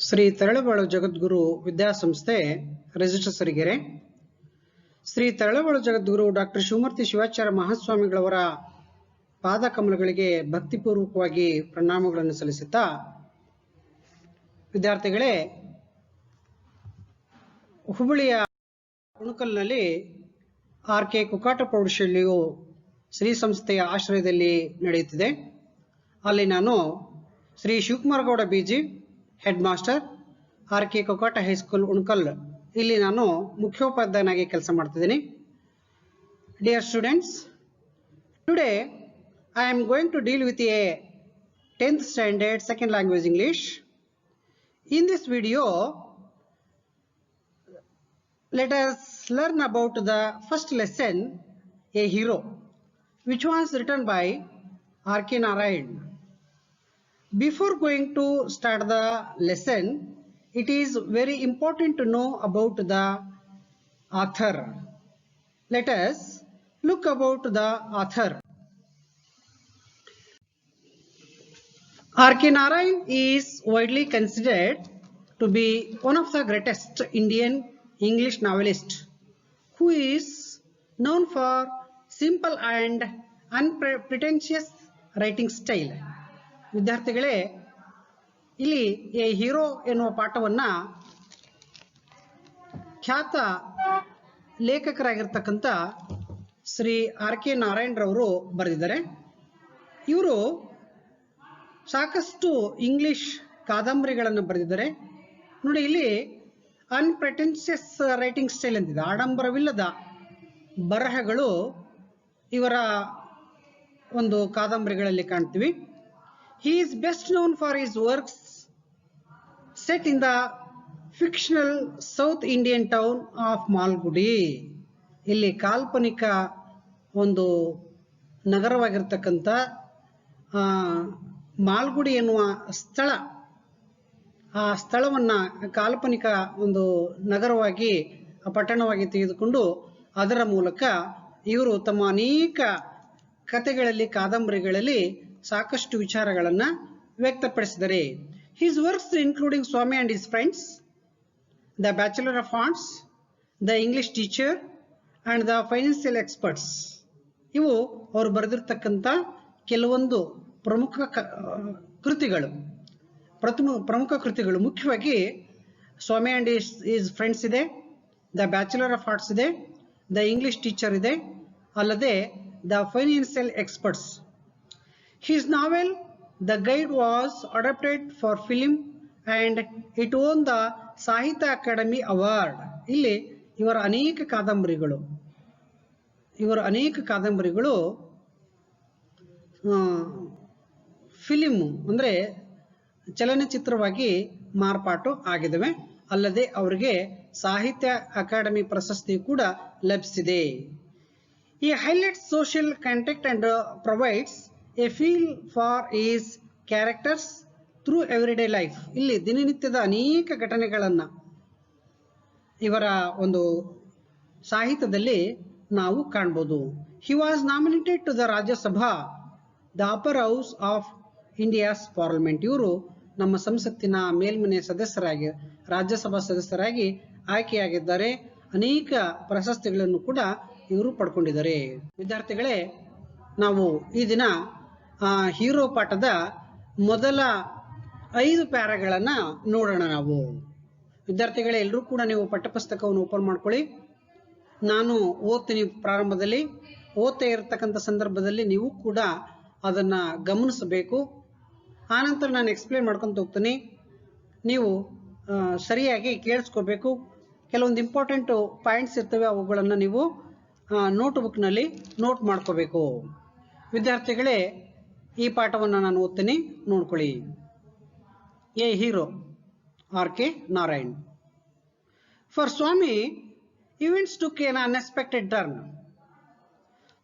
ಶ್ರೀ ತರಳಬಾಳು ಜಗದ್ಗುರು ವಿದ್ಯಾಸಂಸ್ಥೆ ರಿಜಿಸ್ಟರ್ ಸರಿಗೆರೆ. ಶ್ರೀ ತರಳಬಾಳು ಜಗದ್ಗುರು ಡಾಕ್ಟರ್ ಶಿವಮೂರ್ತಿ ಶಿವಾಚಾರ್ಯ ಮಹಾಸ್ವಾಮಿಗಳವರ ಪಾದಕಮಲಗಳಿಗೆ ಭಕ್ತಿಪೂರ್ವಕವಾಗಿ ಪ್ರಣಾಮಗಳನ್ನು ಸಲ್ಲಿಸುತ್ತಾ, ವಿದ್ಯಾರ್ಥಿಗಳೇ, ಹುಬ್ಬಳ್ಳಿಯ ಕುಣಕಲ್ನಲ್ಲಿ ಆರ್.ಕೆ. ಕುಕಾಟ ಪ್ರೌಢಶಾಲೆಯು ಶ್ರೀ ಸಂಸ್ಥೆಯ ಆಶ್ರಯದಲ್ಲಿ ನಡೆಯುತ್ತಿದೆ. ಅಲ್ಲಿ ನಾನು Shri Shivakumara Gowda BG, head master, R K. Kukata high school Unkal, ಇಲ್ಲಿ ನಾನು ಮುಖ್ಯೋಪಾಧ್ಯಾಯನಾಗಿ ಕೆಲಸ ಮಾಡ್ತಿದ್ದೀನಿ. Dear students, today I am going to deal with a 10th standard second language English. In this video, let us learn about the first lesson, A Hero, which was written by R.K. Narayan. Before going to start the lesson, it is very important to know about the author. Let us look about the author. R.K. Narayan is widely considered to be one of the greatest Indian English novelists, who is known for simple and unpretentious writing style. ವಿದ್ಯಾರ್ಥಿಗಳೇ, ಇಲ್ಲಿ A hero ಎನ್ನುವ ಪಾಠವನ್ನು ಖ್ಯಾತ ಲೇಖಕರಾಗಿರ್ತಕ್ಕಂಥ Shri RK. ನಾರಾಯಣರವರು ಬರೆದಿದ್ದಾರೆ. ಇವರು ಸಾಕಷ್ಟು English ಕಾದಂಬರಿಗಳನ್ನು ಬರೆದಿದ್ದಾರೆ. ನೋಡಿ, ಇಲ್ಲಿ ಅನ್ಪ್ರೆಟೆನ್ಷಿಯಸ್ ರೈಟಿಂಗ್ ಸ್ಟೈಲ್ ಅಂತಿದೆ, ಆಡಂಬರವಿಲ್ಲದ ಬರಹಗಳು ಇವರ ಒಂದು ಕಾದಂಬರಿಗಳಲ್ಲಿ ಕಾಣ್ತೀವಿ. He is best known for his works set in the fictional south Indian town of Malgudi. ಇಲ್ಲಿ ಕಾಲ್ಪನಿಕ ಒಂದು ನಗರವಾಗಿರ್ತಕ್ಕಂಥ ಮಾಲ್ಗುಡಿ ಎನ್ನುವ ಸ್ಥಳ, ಆ ಸ್ಥಳವನ್ನು ಕಾಲ್ಪನಿಕ ಒಂದು ನಗರವಾಗಿ, ಪಟ್ಟಣವಾಗಿ ತೆಗೆದುಕೊಂಡು ಅದರ ಮೂಲಕ ಇವರು ತಮ್ಮ ಅನೇಕ ಕಥೆಗಳಲ್ಲಿ, ಕಾದಂಬರಿಗಳಲ್ಲಿ ಸಾಕಷ್ಟು ವಿಚಾರಗಳನ್ನು ವ್ಯಕ್ತಪಡಿಸಿದ್ದಾರೆ. His works including Swami and his friends, the bachelor of arts, the English teacher and the financial experts, ಇವು ಅವರು ಬರೆದಿರ್ತಕ್ಕಂಥ ಕೆಲವೊಂದು ಪ್ರಮುಖ ಕೃತಿಗಳು. ಮುಖ್ಯವಾಗಿ ಸ್ವಾಮಿ ಅಂಡ್ ಈಸ್ ಫ್ರೆಂಡ್ಸ್ ಇದೆ, ದ ಬ್ಯಾಚುಲರ್ ಆಫ್ ಆರ್ಟ್ಸ್ ಇದೆ, ದ ಇಂಗ್ಲಿಷ್ ಟೀಚರ್ ಇದೆ, ಅಲ್ಲದೆ the financial experts. His novel the guide was adapted for film and it won the Sahitya Akademi award. ಇಲ್ಲಿ ಇವರ ಅನೇಕ ಕಾದಂಬರಿಗಳು ಫಿಲಿಮು ಅಂದರೆ ಚಲನಚಿತ್ರವಾಗಿ ಮಾರ್ಪಾಟು ಆಗಿದ್ದಾವೆ. ಅಲ್ಲದೆ ಅವರಿಗೆ ಸಾಹಿತ್ಯ ಅಕಾಡೆಮಿ ಪ್ರಶಸ್ತಿ ಕೂಡ ಲಭಿಸಿದೆ. ಈ highlights social contact and provides a feel for his characters through everyday life. ಇಲ್ಲಿ ದಿನನಿತ್ಯದ ಅನೇಕ ಘಟನೆಗಳನ್ನು ಇವರ ಒಂದು ಸಾಹಿತ್ಯದಲ್ಲಿ ನಾವು ಕಾಣ್ಬೋದು. He was nominated to the Rajya Sabha, the upper house of India's parliament. ಇವರು ನಮ್ಮ ಸಂಸತ್ತಿನ ಮೇಲ್ಮನೆ ಸದಸ್ಯರಾಗಿ, ರಾಜ್ಯಸಭಾ ಸದಸ್ಯರಾಗಿ ಆಯ್ಕೆಯಾಗಿದ್ದಾರೆ. ಅನೇಕ ಪ್ರಶಸ್ತಿಗಳನ್ನು ಕೂಡ ಇವರು ಪಡ್ಕೊಂಡಿದ್ದಾರೆ. ವಿದ್ಯಾರ್ಥಿಗಳೇ, ನಾವು ಈ ದಿನ ಹೀರೋ ಪಾಠದ ಮೊದಲ 5 ಪ್ಯಾರಾಗಳನ್ನು ನೋಡೋಣ. ನಾವು ವಿದ್ಯಾರ್ಥಿಗಳೇ, ಎಲ್ಲರೂ ಕೂಡ ನೀವು ಪಠ್ಯಪುಸ್ತಕವನ್ನು ಓಪನ್ ಮಾಡ್ಕೊಳ್ಳಿ. ನಾನು ಓದ್ತೀನಿ. ಪ್ರಾರಂಭದಲ್ಲಿ ಓದ್ತಾ ಇರತಕ್ಕಂಥ ಸಂದರ್ಭದಲ್ಲಿ ನೀವು ಕೂಡ ಅದನ್ನು ಗಮನಿಸಬೇಕು. ಆನಂತರ ನಾನು ಎಕ್ಸ್ಪ್ಲೇನ್ ಮಾಡ್ಕೊತ ಹೋಗ್ತೀನಿ. ನೀವು ಸರಿಯಾಗಿ ಕೇಳಿಸ್ಕೋಬೇಕು. ಕೆಲವೊಂದು ಇಂಪಾರ್ಟೆಂಟ್ ಪಾಯಿಂಟ್ಸ್ ಇರ್ತವೆ, ಅವುಗಳನ್ನು ನೀವು ನೋಟ್ಬುಕ್ನಲ್ಲಿ ನೋಟ್ ಮಾಡ್ಕೋಬೇಕು. ವಿದ್ಯಾರ್ಥಿಗಳೇ, ಈ ಪಾಠವನ್ನು ನಾನು ಓದ್ತೀನಿ, ನೋಡ್ಕೊಳ್ಳಿ. A hero, R K. Narayan. For Swami, events took an unexpected turn.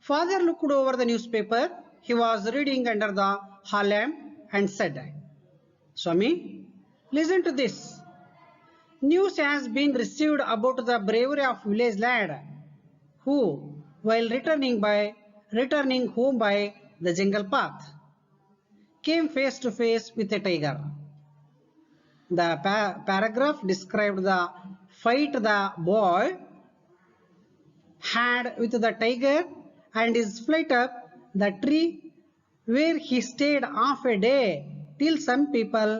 Father looked over the newspaper he was reading under the hall lamp and said, "Swami, listen to this. News has been received about the bravery of village lad who, while returning home by the jungle path, came face to face with a tiger. The paragraph described the fight the boy had with the tiger and his flight up the tree where he stayed half a day till some people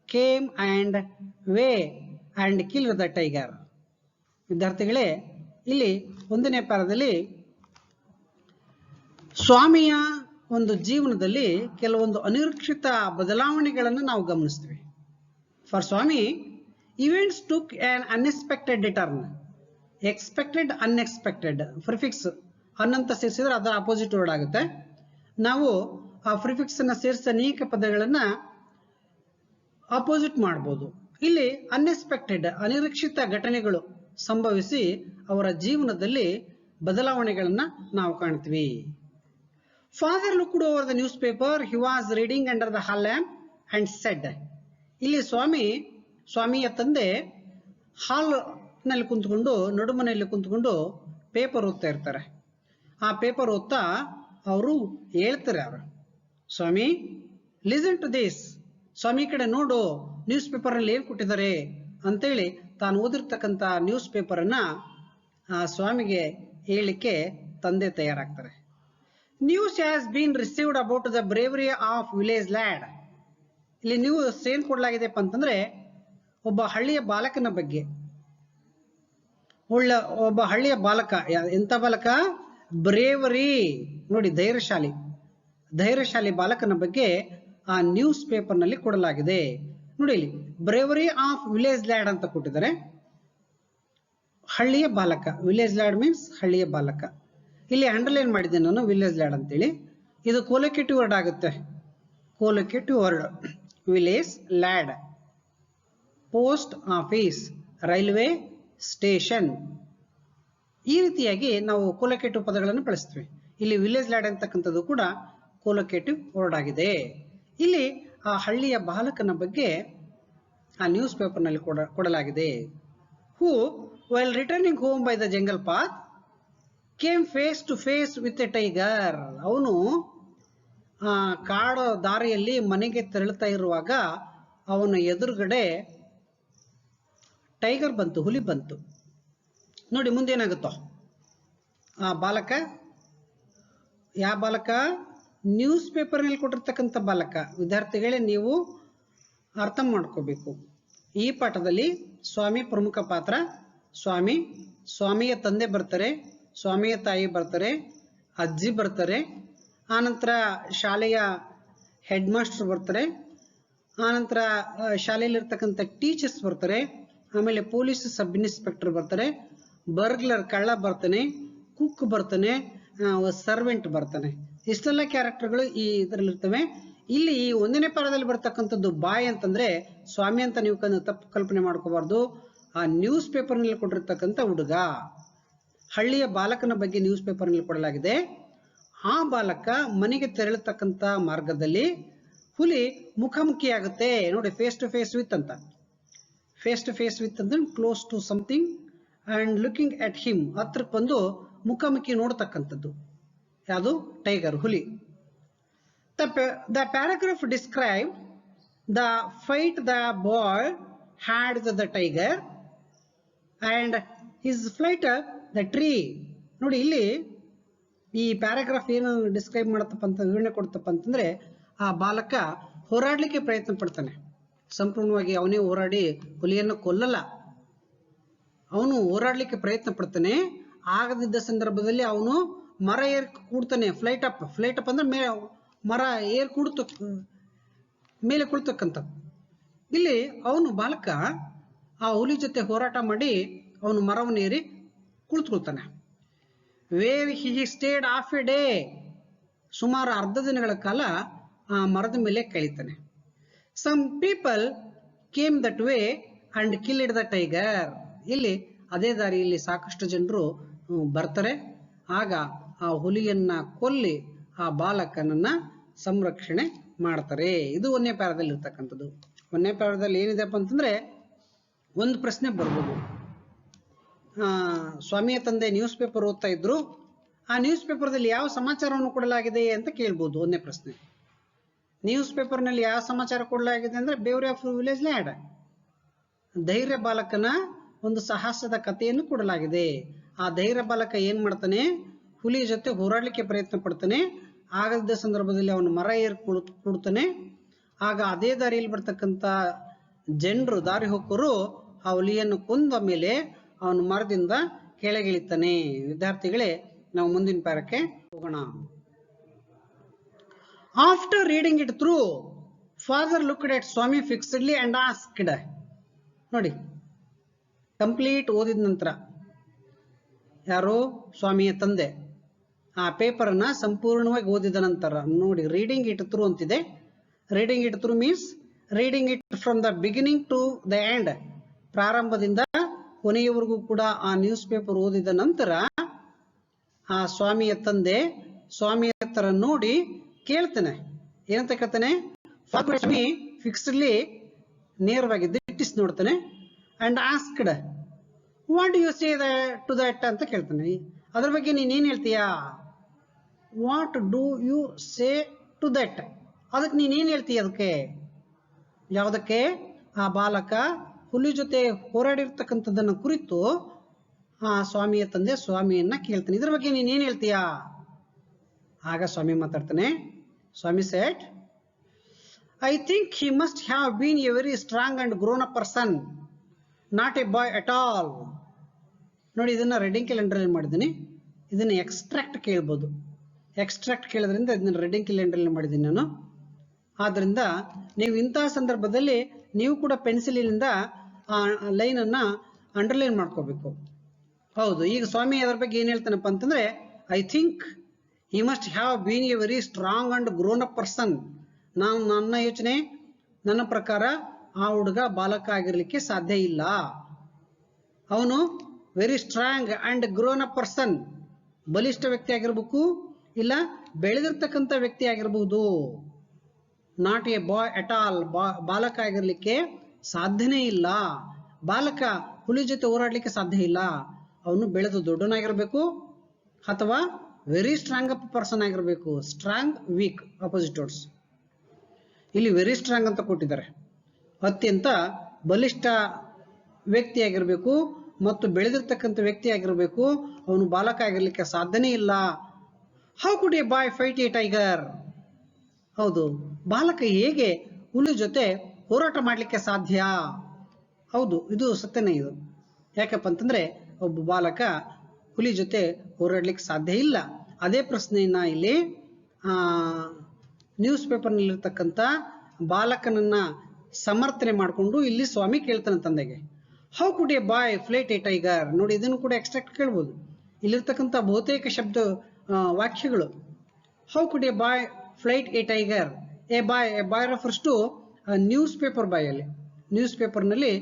came and way and killed the tiger. ವಿದ್ಯಾರ್ಥಿಗಳೇ, ಇಲ್ಲಿ ಒಂದನೇ ಪಾಠದಲ್ಲಿ ಸ್ವಾಮಿಯ ಒಂದು ಜೀವನದಲ್ಲಿ ಕೆಲವೊಂದು ಅನಿರೀಕ್ಷಿತ ಬದಲಾವಣೆಗಳನ್ನು ನಾವು ಗಮನಿಸ್ತೀವಿ. For Swami, events took an unexpected turn. Expected, unexpected prefix ಅನ್ನಂತ ಸೇರಿಸಿದ್ರೆ ಅದರ ಅಪೋಸಿಟ್ ವರ್ಡ್ ಆಗುತ್ತೆ. ನಾವು ಆ ಪ್ರಿಫಿಕ್ಸ್ ಅನ್ನ ಸೇರಿಸಿ ಅನೇಕ ಪದಗಳನ್ನ ಅಪೋಸಿಟ್ ಮಾಡ್ಬೋದು. ಇಲ್ಲಿ ಅನ್ಎಕ್ಸ್ಪೆಕ್ಟೆಡ್, ಅನಿರೀಕ್ಷಿತ ಘಟನೆಗಳು ಸಂಭವಿಸಿ ಅವರ ಜೀವನದಲ್ಲಿ ಬದಲಾವಣೆಗಳನ್ನ ನಾವು ಕಾಣ್ತೀವಿ. Father looked over the news paper. He was reading under the hall lamp and shed. ಇಲ್ಲಿ ಸ್ವಾಮಿಯ ತಂದೆ ಹಾಲ್ ನಲ್ಲಿ ಕುಂತ್ಕೊಂಡು, ನಡುಮನೆಯಲ್ಲಿ ಕುಂತ್ಕೊಂಡು ಪೇಪರ್ ಓದ್ತಾ ಇರ್ತಾರೆ. ಆ ಪೇಪರ್ ಓದ್ತಾ ಅವರು ಹೇಳ್ತಾರೆ, ಅವರು ಸ್ವಾಮಿ ಲಿಸನ್ ಟು ದಿಸ್, ಸ್ವಾಮಿ ಕಡೆ ನೋಡು, ನ್ಯೂಸ್ ಪೇಪರ್ ಅಲ್ಲಿ ಏನ್ ಕೊಟ್ಟಿದ್ದಾರೆ ಅಂತೇಳಿ ತಾನು ಓದಿರ್ತಕ್ಕಂಥ ನ್ಯೂಸ್ ಪೇಪರ್ ಅನ್ನ ಆ ಸ್ವಾಮಿಗೆ ಹೇಳಲಿಕ್ಕೆ ತಂದೆ ತಯಾರಾಗ್ತಾರೆ. News has been received about the bravery of village lad. ಇಲ್ಲಿ ನ್ಯೂಸ್ ಏನ್ ಕೊಡ್ಲಾಗಿದೆಪ್ಪ ಅಂತಂದ್ರೆ ಒಬ್ಬ ಹಳ್ಳಿಯ ಬಾಲಕನ ಬಗ್ಗೆ. ಒಬ್ಬ ಹಳ್ಳಿಯ ಬಾಲಕ, ಎಂತ ಬಾಲಕ? ಬ್ರೇವರಿ, ನೋಡಿ ಧೈರ್ಯಶಾಲಿ ಬಾಲಕನ ಬಗ್ಗೆ ಆ ನ್ಯೂಸ್ ಪೇಪರ್ ನಲ್ಲಿ ಕೊಡಲಾಗಿದೆ. ನೋಡಿ ಇಲ್ಲಿ ಬ್ರೇವರಿ ಆಫ್ ವಿಲೇಜ್ ಲ್ಯಾಡ್ ಅಂತ ಕೊಟ್ಟಿದ್ದಾರೆ. ಹಳ್ಳಿಯ ಬಾಲಕ, ವಿಲೇಜ್ ಲ್ಯಾಡ್ ಮೀನ್ಸ್ ಹಳ್ಳಿಯ ಬಾಲಕ. ಇಲ್ಲಿ ಅಂಡರ್ಲೈನ್ ಮಾಡಿದ್ದೇನೆ ನಾನು ವಿಲೇಜ್ ಲ್ಯಾಡ್ ಅಂತೇಳಿ. ಇದು ಕೊಲೊಕೇಟಿವ್ ವರ್ಡ್ ಆಗುತ್ತೆ. Collocative word village lead, post office, railway station, ಈ ರೀತಿಯಾಗಿ ನಾವು ಕೊಲೊಕೇಟಿವ್ ಪದಗಳನ್ನು ಬಳಸ್ತೀವಿ. ಇಲ್ಲಿ ವಿಲೇಜ್ ಲ್ಯಾಡ್ ಅಂತಕ್ಕಂಥದ್ದು ಕೂಡ ಕೊಲೊಕೇಟಿವ್ ವರ್ಡ್ ಆಗಿದೆ. ಇಲ್ಲಿ ಆ ಹಳ್ಳಿಯ ಬಾಲಕನ ಬಗ್ಗೆ ಆ ನ್ಯೂಸ್ ಪೇಪರ್ ನಲ್ಲಿ ಕೊಡಲಾಗಿದೆ. Who while returning home by the jungle path came face to face with a tiger. ಅವನು ಕಾಡು ದಾರಿಯಲ್ಲಿ ಮನೆಗೆ ತೆರಳುತ್ತಾ ಇರುವಾಗ ಅವನ ಎದುರುಗಡೆ ಟೈಗರ್ ಬಂತು, ಹುಲಿ ಬಂತು. ನೋಡಿ ಮುಂದೇನಾಗುತ್ತೋ, ಆ ಬಾಲಕ, ಯಾವ ಬಾಲಕ? ನ್ಯೂಸ್ ಪೇಪರ್ ನಲ್ಲಿ ಕೊಟ್ಟಿರ್ತಕ್ಕಂಥ ಬಾಲಕ. ವಿದ್ಯಾರ್ಥಿಗಳೇ, ನೀವು ಅರ್ಥ ಮಾಡ್ಕೋಬೇಕು, ಈ ಪಾಠದಲ್ಲಿ ಸ್ವಾಮಿ ಪ್ರಮುಖ ಪಾತ್ರ. ಸ್ವಾಮಿಯ ತಂದೆ ಬರ್ತಾರೆ, ಸ್ವಾಮಿಯ ತಾಯಿ ಬರ್ತಾರೆ, ಅಜ್ಜಿ ಬರ್ತಾರೆ, ಆನಂತರ ಶಾಲೆಯ ಹೆಡ್ ಮಾಸ್ಟರ್ ಬರ್ತಾರೆ, ಆನಂತರ ಶಾಲೆಯಲ್ಲಿರ್ತಕ್ಕಂಥ ಟೀಚರ್ಸ್ ಬರ್ತಾರೆ, ಆಮೇಲೆ ಪೊಲೀಸ್ ಸಬ್ ಇನ್ಸ್ಪೆಕ್ಟರ್ ಬರ್ತಾರೆ, ಬರ್ಗ್ಲರ್ ಕಳ್ಳ ಬರ್ತಾನೆ, ಕುಕ್ ಬರ್ತಾನೆ, ಸರ್ವೆಂಟ್ ಬರ್ತಾನೆ. ಇಷ್ಟೆಲ್ಲ ಕ್ಯಾರೆಕ್ಟರ್ಗಳು ಈ ಇದರಲ್ಲಿ ಇರ್ತವೆ. ಇಲ್ಲಿ ಈ ಒಂದನೇ ಪಾಠದಲ್ಲಿ ಬರ್ತಕ್ಕಂಥದ್ದು ಬಾಯ್ ಅಂತಂದ್ರೆ ಸ್ವಾಮಿ ಅಂತ ನೀವು ತಪ್ಪು ಕಲ್ಪನೆ ಮಾಡ್ಕೋಬಾರ್ದು. ಆ ನ್ಯೂಸ್ ಪೇಪರ್ ನಲ್ಲಿ ಕೊಟ್ಟಿರ್ತಕ್ಕಂಥ ಹುಡುಗ, ಹಳ್ಳಿಯ ಬಾಲಕನ ಬಗ್ಗೆ ನ್ಯೂಸ್ ಪೇಪರ್ ನಲ್ಲಿ ಕೊಡಲಾಗಿದೆ. ಆ ಬಾಲಕ ಮನೆಗೆ ತೆರಳತಕ್ಕಂಥ ಮಾರ್ಗದಲ್ಲಿ ಹುಲಿ ಮುಖಾಮುಖಿ ಆಗುತ್ತೆ. ನೋಡಿ, ಫೇಸ್ ಟು ಫೇಸ್ ವಿತ್ ಅಂತ. ಫೇಸ್ ಟು ಫೇಸ್ ವಿತ್ ಅಂದ್ರೆ close to something and looking at him, ಹತ್ರಕ್ಕೆ ಬಂದು ಮುಖಾಮುಖಿ ನೋಡ್ತಕ್ಕಂಥದ್ದು. ಯಾವುದು? ಟೈಗರ್, ಹುಲಿ. The paragraph describe the fight the boy had the tiger and his flight the tree. ನೋಡಿ, ಇಲ್ಲಿ ಈ ಪ್ಯಾರಾಗ್ರಾಫ್ ಏನು ಡಿಸ್ಕ್ರೈಬ್ ಮಾಡತ್ತಪ್ಪ ಅಂತ, ವಿವರಣೆ ಕೊಡ್ತಪ್ಪ ಅಂತಂದ್ರೆ, ಆ ಬಾಲಕ ಹೋರಾಡ್ಲಿಕ್ಕೆ ಪ್ರಯತ್ನ ಪಡ್ತಾನೆ. ಸಂಪೂರ್ಣವಾಗಿ ಅವನೇ ಹೋರಾಡಿ ಹುಲಿಯನ್ನು ಕೊಲ್ಲಲ್ಲ, ಅವನು ಹೋರಾಡ್ಲಿಕ್ಕೆ ಪ್ರಯತ್ನ ಪಡ್ತಾನೆ. ಆಗದಿದ್ದ ಸಂದರ್ಭದಲ್ಲಿ ಅವನು ಮರ ಏರ್ ಕೂಡ್ತಾನೆ. ಫ್ಲೈಟ್ ಅಪ್ ಅಂದ್ರೆ ಮರ ಏರ್ ಕೂಡ್ತ ಮೇಲೆ ಕುಳ್ತಕ್ಕಂಥ. ಇಲ್ಲಿ ಅವನು ಬಾಲಕ ಆ ಹುಲಿ ಜೊತೆ ಹೋರಾಟ ಮಾಡಿ ಅವನು ಮರವನ್ನು ಏರಿ ಕುಳಿತುಕೊಳ್ತಾನೆ. Where he stayed half a day, ಸುಮಾರು ಅರ್ಧ ದಿನಗಳ ಕಾಲ ಆ ಮರದ ಮೇಲೆ ಕಳೀತಾನೆ. Some people came that way and killed the tiger. ಇಲ್ಲಿ ಅದೇ ದಾರಿಯಲ್ಲಿ ಸಾಕಷ್ಟು ಜನರು ಬರ್ತಾರೆ. ಆಗ ಆ ಹುಲಿಯನ್ನ ಕೊಲ್ಲಿ ಆ ಬಾಲಕನನ್ನ ಸಂರಕ್ಷಣೆ ಮಾಡ್ತಾರೆ. ಇದು ಒಂದನೇ ಪ್ಯಾರಾದಲ್ಲಿ ಇರ್ತಕ್ಕಂಥದ್ದು. ಒಂದನೇ ಪ್ಯಾರಾದಲ್ಲಿ ಏನಿದೆಪ್ಪ ಅಂತಂದ್ರೆ, ಒಂದು ಪ್ರಶ್ನೆ ಬರ್ಬೋದು. ಸ್ವಾಮಿಯ ತಂದೆ ನ್ಯೂಸ್ ಪೇಪರ್ ಓದ್ತಾ ಇದ್ರು, ಆ ನ್ಯೂಸ್ ಪೇಪರ್ದಲ್ಲಿ ಯಾವ ಸಮಾಚಾರವನ್ನು ಕೊಡಲಾಗಿದೆ ಅಂತ ಕೇಳ್ಬೋದು. ಒಂದನೇ ಪ್ರಶ್ನೆ, ನ್ಯೂಸ್ ಪೇಪರ್ ನಲ್ಲಿ ಯಾವ ಸಮಾಚಾರ ಕೊಡಲಾಗಿದೆ ಅಂದ್ರೆ ಬ್ರೇವರಿ ಆಫ್ ವಿಲೇಜ್ ಲ್ಯಾಡ್. ಧೈರ್ಯ ಬಾಲಕನ ಒಂದು ಸಾಹಸದ ಕಥೆಯನ್ನು ಕೊಡಲಾಗಿದೆ. ಆ ಧೈರ್ಯ ಬಾಲಕ ಏನ್ ಮಾಡ್ತಾನೆ, ಹುಲಿ ಜೊತೆ ಹೋರಾಡಲಿಕ್ಕೆ ಪ್ರಯತ್ನ ಪಡ್ತಾನೆ. ಆಗದ ಸಂದರ್ಭದಲ್ಲಿ ಅವನು ಮರ ಏರ್ ಕೊಡ್ತಾನೆ. ಆಗ ಅದೇ ದಾರಿಯಲ್ಲಿ ಬರ್ತಕ್ಕಂಥ ಜನರು, ದಾರಿ ಹೋಗೋರು ಆ ಹುಲಿಯನ್ನು ಕೊಂದ ಮೇಲೆ ಅವನು ಮರದಿಂದ ಕೆಳಗಿಳಿತಾನೆ. ವಿದ್ಯಾರ್ಥಿಗಳೇ, ನಾವು ಮುಂದಿನ ಪ್ಯಾರಕ್ಕೆ ಹೋಗೋಣ. After reading it through, father looked at Swami fixedly and asked. ನೋಡಿ, ಕಂಪ್ಲೀಟ್ ಓದಿದ ನಂತರ ಯಾರು, ಸ್ವಾಮಿಯ ತಂದೆ ಆ ಪೇಪರ್ನ ಸಂಪೂರ್ಣವಾಗಿ ಓದಿದ ನಂತರ ನೋಡಿ, ರೀಡಿಂಗ್ ಇಟ್ ಥ್ರೂ ಅಂತಿದೆ. Reading it through means reading it from the beginning to the end. ಪ್ರಾರಂಭದಿಂದ ಕೊನೆಯವರೆಗೂ ಕೂಡ ಆ ನ್ಯೂಸ್ ಪೇಪರ್ ಓದಿದ ನಂತರ ಆ ಸ್ವಾಮಿಯ ತಂದೆ ಸ್ವಾಮಿಯ ಹತ್ರ ನೋಡಿ ಕೇಳ್ತಾನೆ. ಏನಂತ ಕೇಳ್ತಾನೆ? ಸ್ವಾಮಿ ಫಿಕ್ಸ್ಡ್ಲಿ, ನೇರವಾಗಿ ದಿಟ್ಟಿಸಿ ನೋಡ್ತಾನೆ. And asked, what do you say to that ಅಂತ ಕೇಳ್ತಾನೆ. ಅದ್ರ ಬಗ್ಗೆ ನೀನೇನು ಹೇಳ್ತೀಯಾ? What do you say to that, ಅದಕ್ಕೆ ನೀನೇನು ಹೇಳ್ತೀಯ? ಅದಕ್ಕೆ ಯಾವುದಕ್ಕೆ? ಆ ಬಾಲಕ ಹುಲಿ ಜೊತೆ ಹೋರಾಡಿರ್ತಕ್ಕಂಥದ್ದನ್ನು ಕುರಿತು ಆ ಸ್ವಾಮಿಯ ತಂದೆ ಸ್ವಾಮಿಯನ್ನ ಕೇಳ್ತಾನೆ. ಇದ್ರ ಬಗ್ಗೆ ನೀನೇನು ಹೇಳ್ತೀಯಾ? ಆಗ ಸ್ವಾಮಿ ಮಾತಾಡ್ತಾನೆ. Swami said, I think he must have been a very strong and grown up person, not a boy at all. ನೋಡಿ, ಇದನ್ನ ರೀಡಿಂಗ್ ಕ್ಯಾಲೆಂಡರ್ ಮಾಡಿದ್ದೀನಿ. ಇದನ್ನ ಎಕ್ಸ್ಟ್ರಾಕ್ಟ್ ಕೇಳ್ಬೋದು. ಎಕ್ಸ್ಟ್ರಾಕ್ಟ್ ಕೇಳೋದ್ರಿಂದ ಇದನ್ನ ರೀಡಿಂಗ್ ಕ್ಯಾಲೆಂಡರ್ ಮಾಡಿದ್ದೀನಿ ನಾನು. ಆದ್ರಿಂದ ನೀವು ಇಂತಹ ಸಂದರ್ಭದಲ್ಲಿ ನೀವು ಕೂಡ ಪೆನ್ಸಿಲಿನಿಂದ ಆ ಲೈನ್ ಅನ್ನ ಅಂಡರ್ಲೈನ್ ಮಾಡ್ಕೋಬೇಕು. ಹೌದು, ಈಗ ಸ್ವಾಮಿ ಅದರ ಬಗ್ಗೆ ಏನ್ ಹೇಳ್ತಾನಪ್ಪ ಅಂತಂದ್ರೆ, I think he must have been a very strong and grown up person. ನನ್ನ ಯೋಚನೆ, ನನ್ನ ಪ್ರಕಾರ ಆ ಹುಡುಗ ಬಾಲಕ ಆಗಿರ್ಲಿಕ್ಕೆ ಸಾಧ್ಯ ಇಲ್ಲ. ಅವನು very strong and grown up person, ಬಲಿಷ್ಠ ವ್ಯಕ್ತಿ ಆಗಿರ್ಬೇಕು, ಇಲ್ಲ ಬೆಳೆದಿರ್ತಕ್ಕಂಥ ವ್ಯಕ್ತಿ ಆಗಿರಬಹುದು. Not a boy at all, ಬಾಲಕ ಆಗಿರ್ಲಿಕ್ಕೆ ಸಾಧ್ಯನೇ ಇಲ್ಲ. ಬಾಲಕ ಹುಲಿ ಜೊತೆ ಹೋರಾಡ್ಲಿಕ್ಕೆ ಸಾಧ್ಯ ಇಲ್ಲ. ಅವನು ಬೆಳೆದು ದೊಡ್ಡನಾಗಿರ್ಬೇಕು ಅಥವಾ ವೆರಿ ಸ್ಟ್ರಾಂಗ್ ಅಪ್ ಪರ್ಸನ್ ಆಗಿರ್ಬೇಕು. Strong, weak, opposite words. ಇಲ್ಲಿ ವೆರಿ ಸ್ಟ್ರಾಂಗ್ ಅಂತ ಕೊಟ್ಟಿದ್ದಾರೆ. ಅತ್ಯಂತ ಬಲಿಷ್ಠ ವ್ಯಕ್ತಿ ಆಗಿರ್ಬೇಕು ಮತ್ತು ಬೆಳೆದಿರ್ತಕ್ಕಂಥ ವ್ಯಕ್ತಿ ಆಗಿರ್ಬೇಕು. ಅವನು ಬಾಲಕ ಆಗಿರ್ಲಿಕ್ಕೆ ಸಾಧ್ಯನೇ ಇಲ್ಲ. How could a bye fight A tiger? ಹೌದು, ಬಾಲಕ ಹೇಗೆ ಹುಲಿ ಜೊತೆ ಹೋರಾಟ ಮಾಡ್ಲಿಕ್ಕೆ ಸಾಧ್ಯ? ಹೌದು, ಇದು ಸತ್ಯನೇ. ಇದು ಯಾಕಪ್ಪ ಅಂತಂದ್ರೆ ಒಬ್ಬ ಬಾಲಕ ಹುಲಿ ಜೊತೆ ಹೋರಾಡ್ಲಿಕ್ಕೆ ಸಾಧ್ಯ ಇಲ್ಲ. ಅದೇ ಪ್ರಶ್ನೆಯನ್ನ ಇಲ್ಲಿ ನ್ಯೂಸ್ ಪೇಪರ್ನಲ್ಲಿರ್ತಕ್ಕಂಥ ಬಾಲಕನನ್ನ ಸಮರ್ಥನೆ ಮಾಡಿಕೊಂಡು ಇಲ್ಲಿ ಸ್ವಾಮಿ ಕೇಳ್ತಾನೆ ತಂದೆಗೆ. How could a boy fight a tiger? ನೋಡಿ, ಇದನ್ನು ಕೂಡ ಎಕ್ಸ್ಟ್ರಾಕ್ಟ್ ಕೇಳ್ಬೋದು. ಇಲ್ಲಿರ್ತಕ್ಕಂಥ ಬಹುತೇಕ ಶಬ್ದ ವಾಕ್ಯಗಳು. How could a boy fight a tiger? A boy refers to newspaper boy. ಅಲ್ಲಿ ನ್ಯೂಸ್ ಪೇಪರ್ನಲ್ಲಿ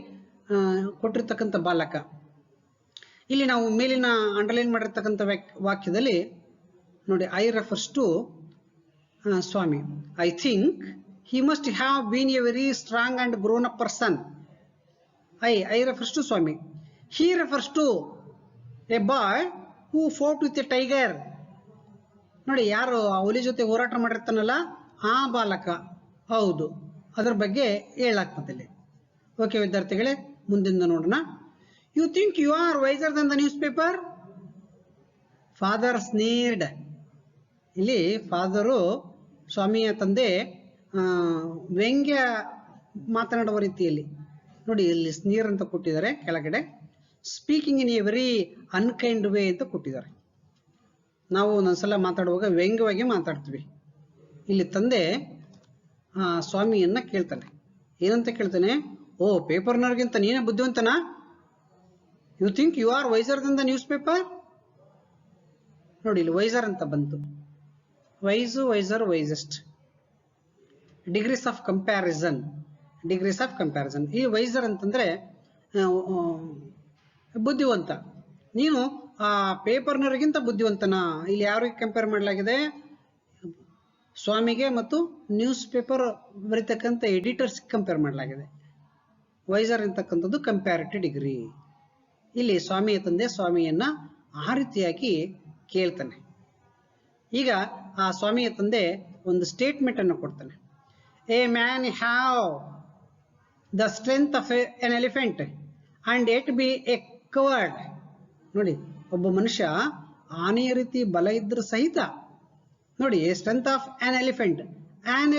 ಕೊಟ್ಟಿರ್ತಕ್ಕಂಥ ಬಾಲಕ. ಇಲ್ಲಿ ನಾವು ಮೇಲಿನ ಅಂಡರ್ಲೈನ್ ಮಾಡಿರ್ತಕ್ಕಂಥ ವಾಕ್ಯದಲ್ಲಿ ನೋಡಿ, I refers to Swami. I think he must have been a very strong and grown up person. I refers to Swami. He refers to a boy who fought with a tiger. ನೋಡಿ, ಯಾರು ಹುಲಿ ಜೊತೆ ಹೋರಾಟ ಮಾಡಿರ್ತಾನಲ್ಲ ಆ ಬಾಲಕ. ಹೌದು, ಅದರ ಬಗ್ಗೆ ಹೇಳಾಗ್ತದೆ. ಓಕೆ ವಿದ್ಯಾರ್ಥಿಗಳೇ, ಮುಂದಿನ ನೋಡೋಣ. You think you are wiser than the newspaper? Father sneered. ಇಲ್ಲಿ ಫಾದರು, ಸ್ವಾಮಿಯ ತಂದೆ, ವ್ಯಂಗ್ಯ ಮಾತನಾಡುವ ರೀತಿಯಲ್ಲಿ ನೋಡಿ, ಇಲ್ಲಿ ಸ್ನೀರ್ ಅಂತ ಕೊಟ್ಟಿದ್ದಾರೆ. ಕೆಳಗಡೆ speaking in a very unkind way ಅಂತ ಕೊಟ್ಟಿದ್ದಾರೆ. ನಾವು ಒಂದೊಂದ್ಸಲ ಮಾತಾಡುವಾಗ ವ್ಯಂಗ್ಯವಾಗಿ ಮಾತಾಡ್ತೀವಿ. ಇಲ್ಲಿ ತಂದೆ ಸ್ವಾಮಿಯನ್ನ ಕೇಳ್ತಾನೆ. ಏನಂತ ಕೇಳ್ತಾನೆ? ಓ, ಪೇಪರ್ನವ್ರಿಗಿಂತ ನೀನೇ ಬುದ್ಧಿವಂತನಾ? You think you are wiser than the newspaper? ನೋಡಿ, ಇಲ್ಲಿ ವೈಸರ್ ಅಂತ ಬಂತು. Wise, wiser, wisest. Degrees of comparison. Degrees of comparison. ಈ ವೈಸರ್ ಅಂತಂದ್ರೆ ಬುದ್ಧಿವಂತ. ನೀನು ಆ ಪೇಪರ್ನವರಿಗಿಂತ ಬುದ್ಧಿವಂತನ? ಇಲ್ಲಿ ಯಾರಿಗೆ ಕಂಪೇರ್ ಮಾಡಲಾಗಿದೆ? ಸ್ವಾಮಿಗೆ ಮತ್ತು ನ್ಯೂಸ್ ಪೇಪರ್ ಬರೀತಕ್ಕಂಥ ಎಡಿಟರ್ಸ್ ಕಂಪೇರ್ ಮಾಡಲಾಗಿದೆ. ವೈಸರ್ ಅಂತಕ್ಕಂಥದ್ದು ಕಂಪ್ಯಾರಿಟಿವ್ ಡಿಗ್ರಿ. ಇಲ್ಲಿ ಸ್ವಾಮಿಯ ತಂದೆ ಸ್ವಾಮಿಯನ್ನ ಆ ರೀತಿಯಾಗಿ ಕೇಳ್ತಾನೆ. ಈಗ ಆ ಸ್ವಾಮಿಯ ತಂದೆ ಒಂದು ಸ್ಟೇಟ್ಮೆಂಟ್ ಅನ್ನು ಕೊಡ್ತಾನೆ. A man have the strength of N elephant and at B A covered. ನೋಡಿ, ಒಬ್ಬ ಮನುಷ್ಯ ಆನೆಯ ರೀತಿ ಬಲ ಇದ್ರೂ ಸಹಿತ, ನೋಡಿ, ಸ್ಟ್ರೆಂತ್ ಆಫ್ ಆನ್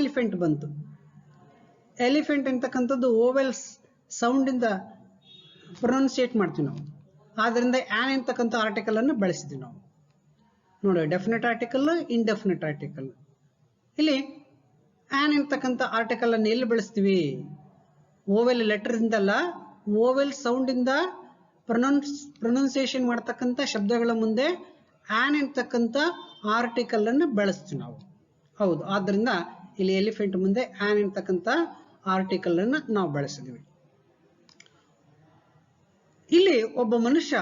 ಎಲಿಫೆಂಟ್ ಬಂತು. ಎಲಿಫೆಂಟ್ ಅಂತಕ್ಕಂಥದ್ದು ಓವೆಲ್ಸ್ ಸೌಂಡ್ ಇಂದ ಪ್ರೊನೌನ್ಸಿಯೇಟ್ ಮಾಡ್ತೀವಿ ನಾವು. ಆದ್ರಿಂದ ಆನ್ ಅಂತಕ್ಕಂಥ ಆರ್ಟಿಕಲ್ ಅನ್ನು ಬಳಸಿದ್ವಿ ನಾವು. ನೋಡಿ, ಡೆಫಿನೆಟ್ ಆರ್ಟಿಕಲ್, ಇಂಡೆಫಿನೆಟ್ ಆರ್ಟಿಕಲ್. ಇಲ್ಲಿ ಆನ್ ಅಂತಕ್ಕಂಥ ಆರ್ಟಿಕಲ್ ಅನ್ನು ಎಲ್ಲಿ ಬಳಸ್ತೀವಿ? ಓವೆಲ್ ಲೆಟರ್ ಇಂದಲ್ಲ, ಓವೆಲ್ ಸೌಂಡ್ ಇಂದ ಪ್ರೊನೌನ್ಸಿಯೇಷನ್ ಮಾಡ್ತಕ್ಕಂಥ ಶಬ್ದಗಳ ಮುಂದೆ ಆನ್ ಅಂತಕ್ಕಂಥ ಆರ್ಟಿಕಲ್ ಅನ್ನು ಬಳಸ್ತೀವಿ ನಾವು. ಹೌದು, ಆದ್ರಿಂದ ಇಲ್ಲಿ ಎಲಿಫೆಂಟ್ ಮುಂದೆ ಆನ್ ಅಂತಕ್ಕಂಥ ಆರ್ಟಿಕಲ್ ಅನ್ನು ನಾವು ಬಳಸಿದ್ವಿ. ಇಲ್ಲಿ ಒಬ್ಬ ಮನುಷ್ಯ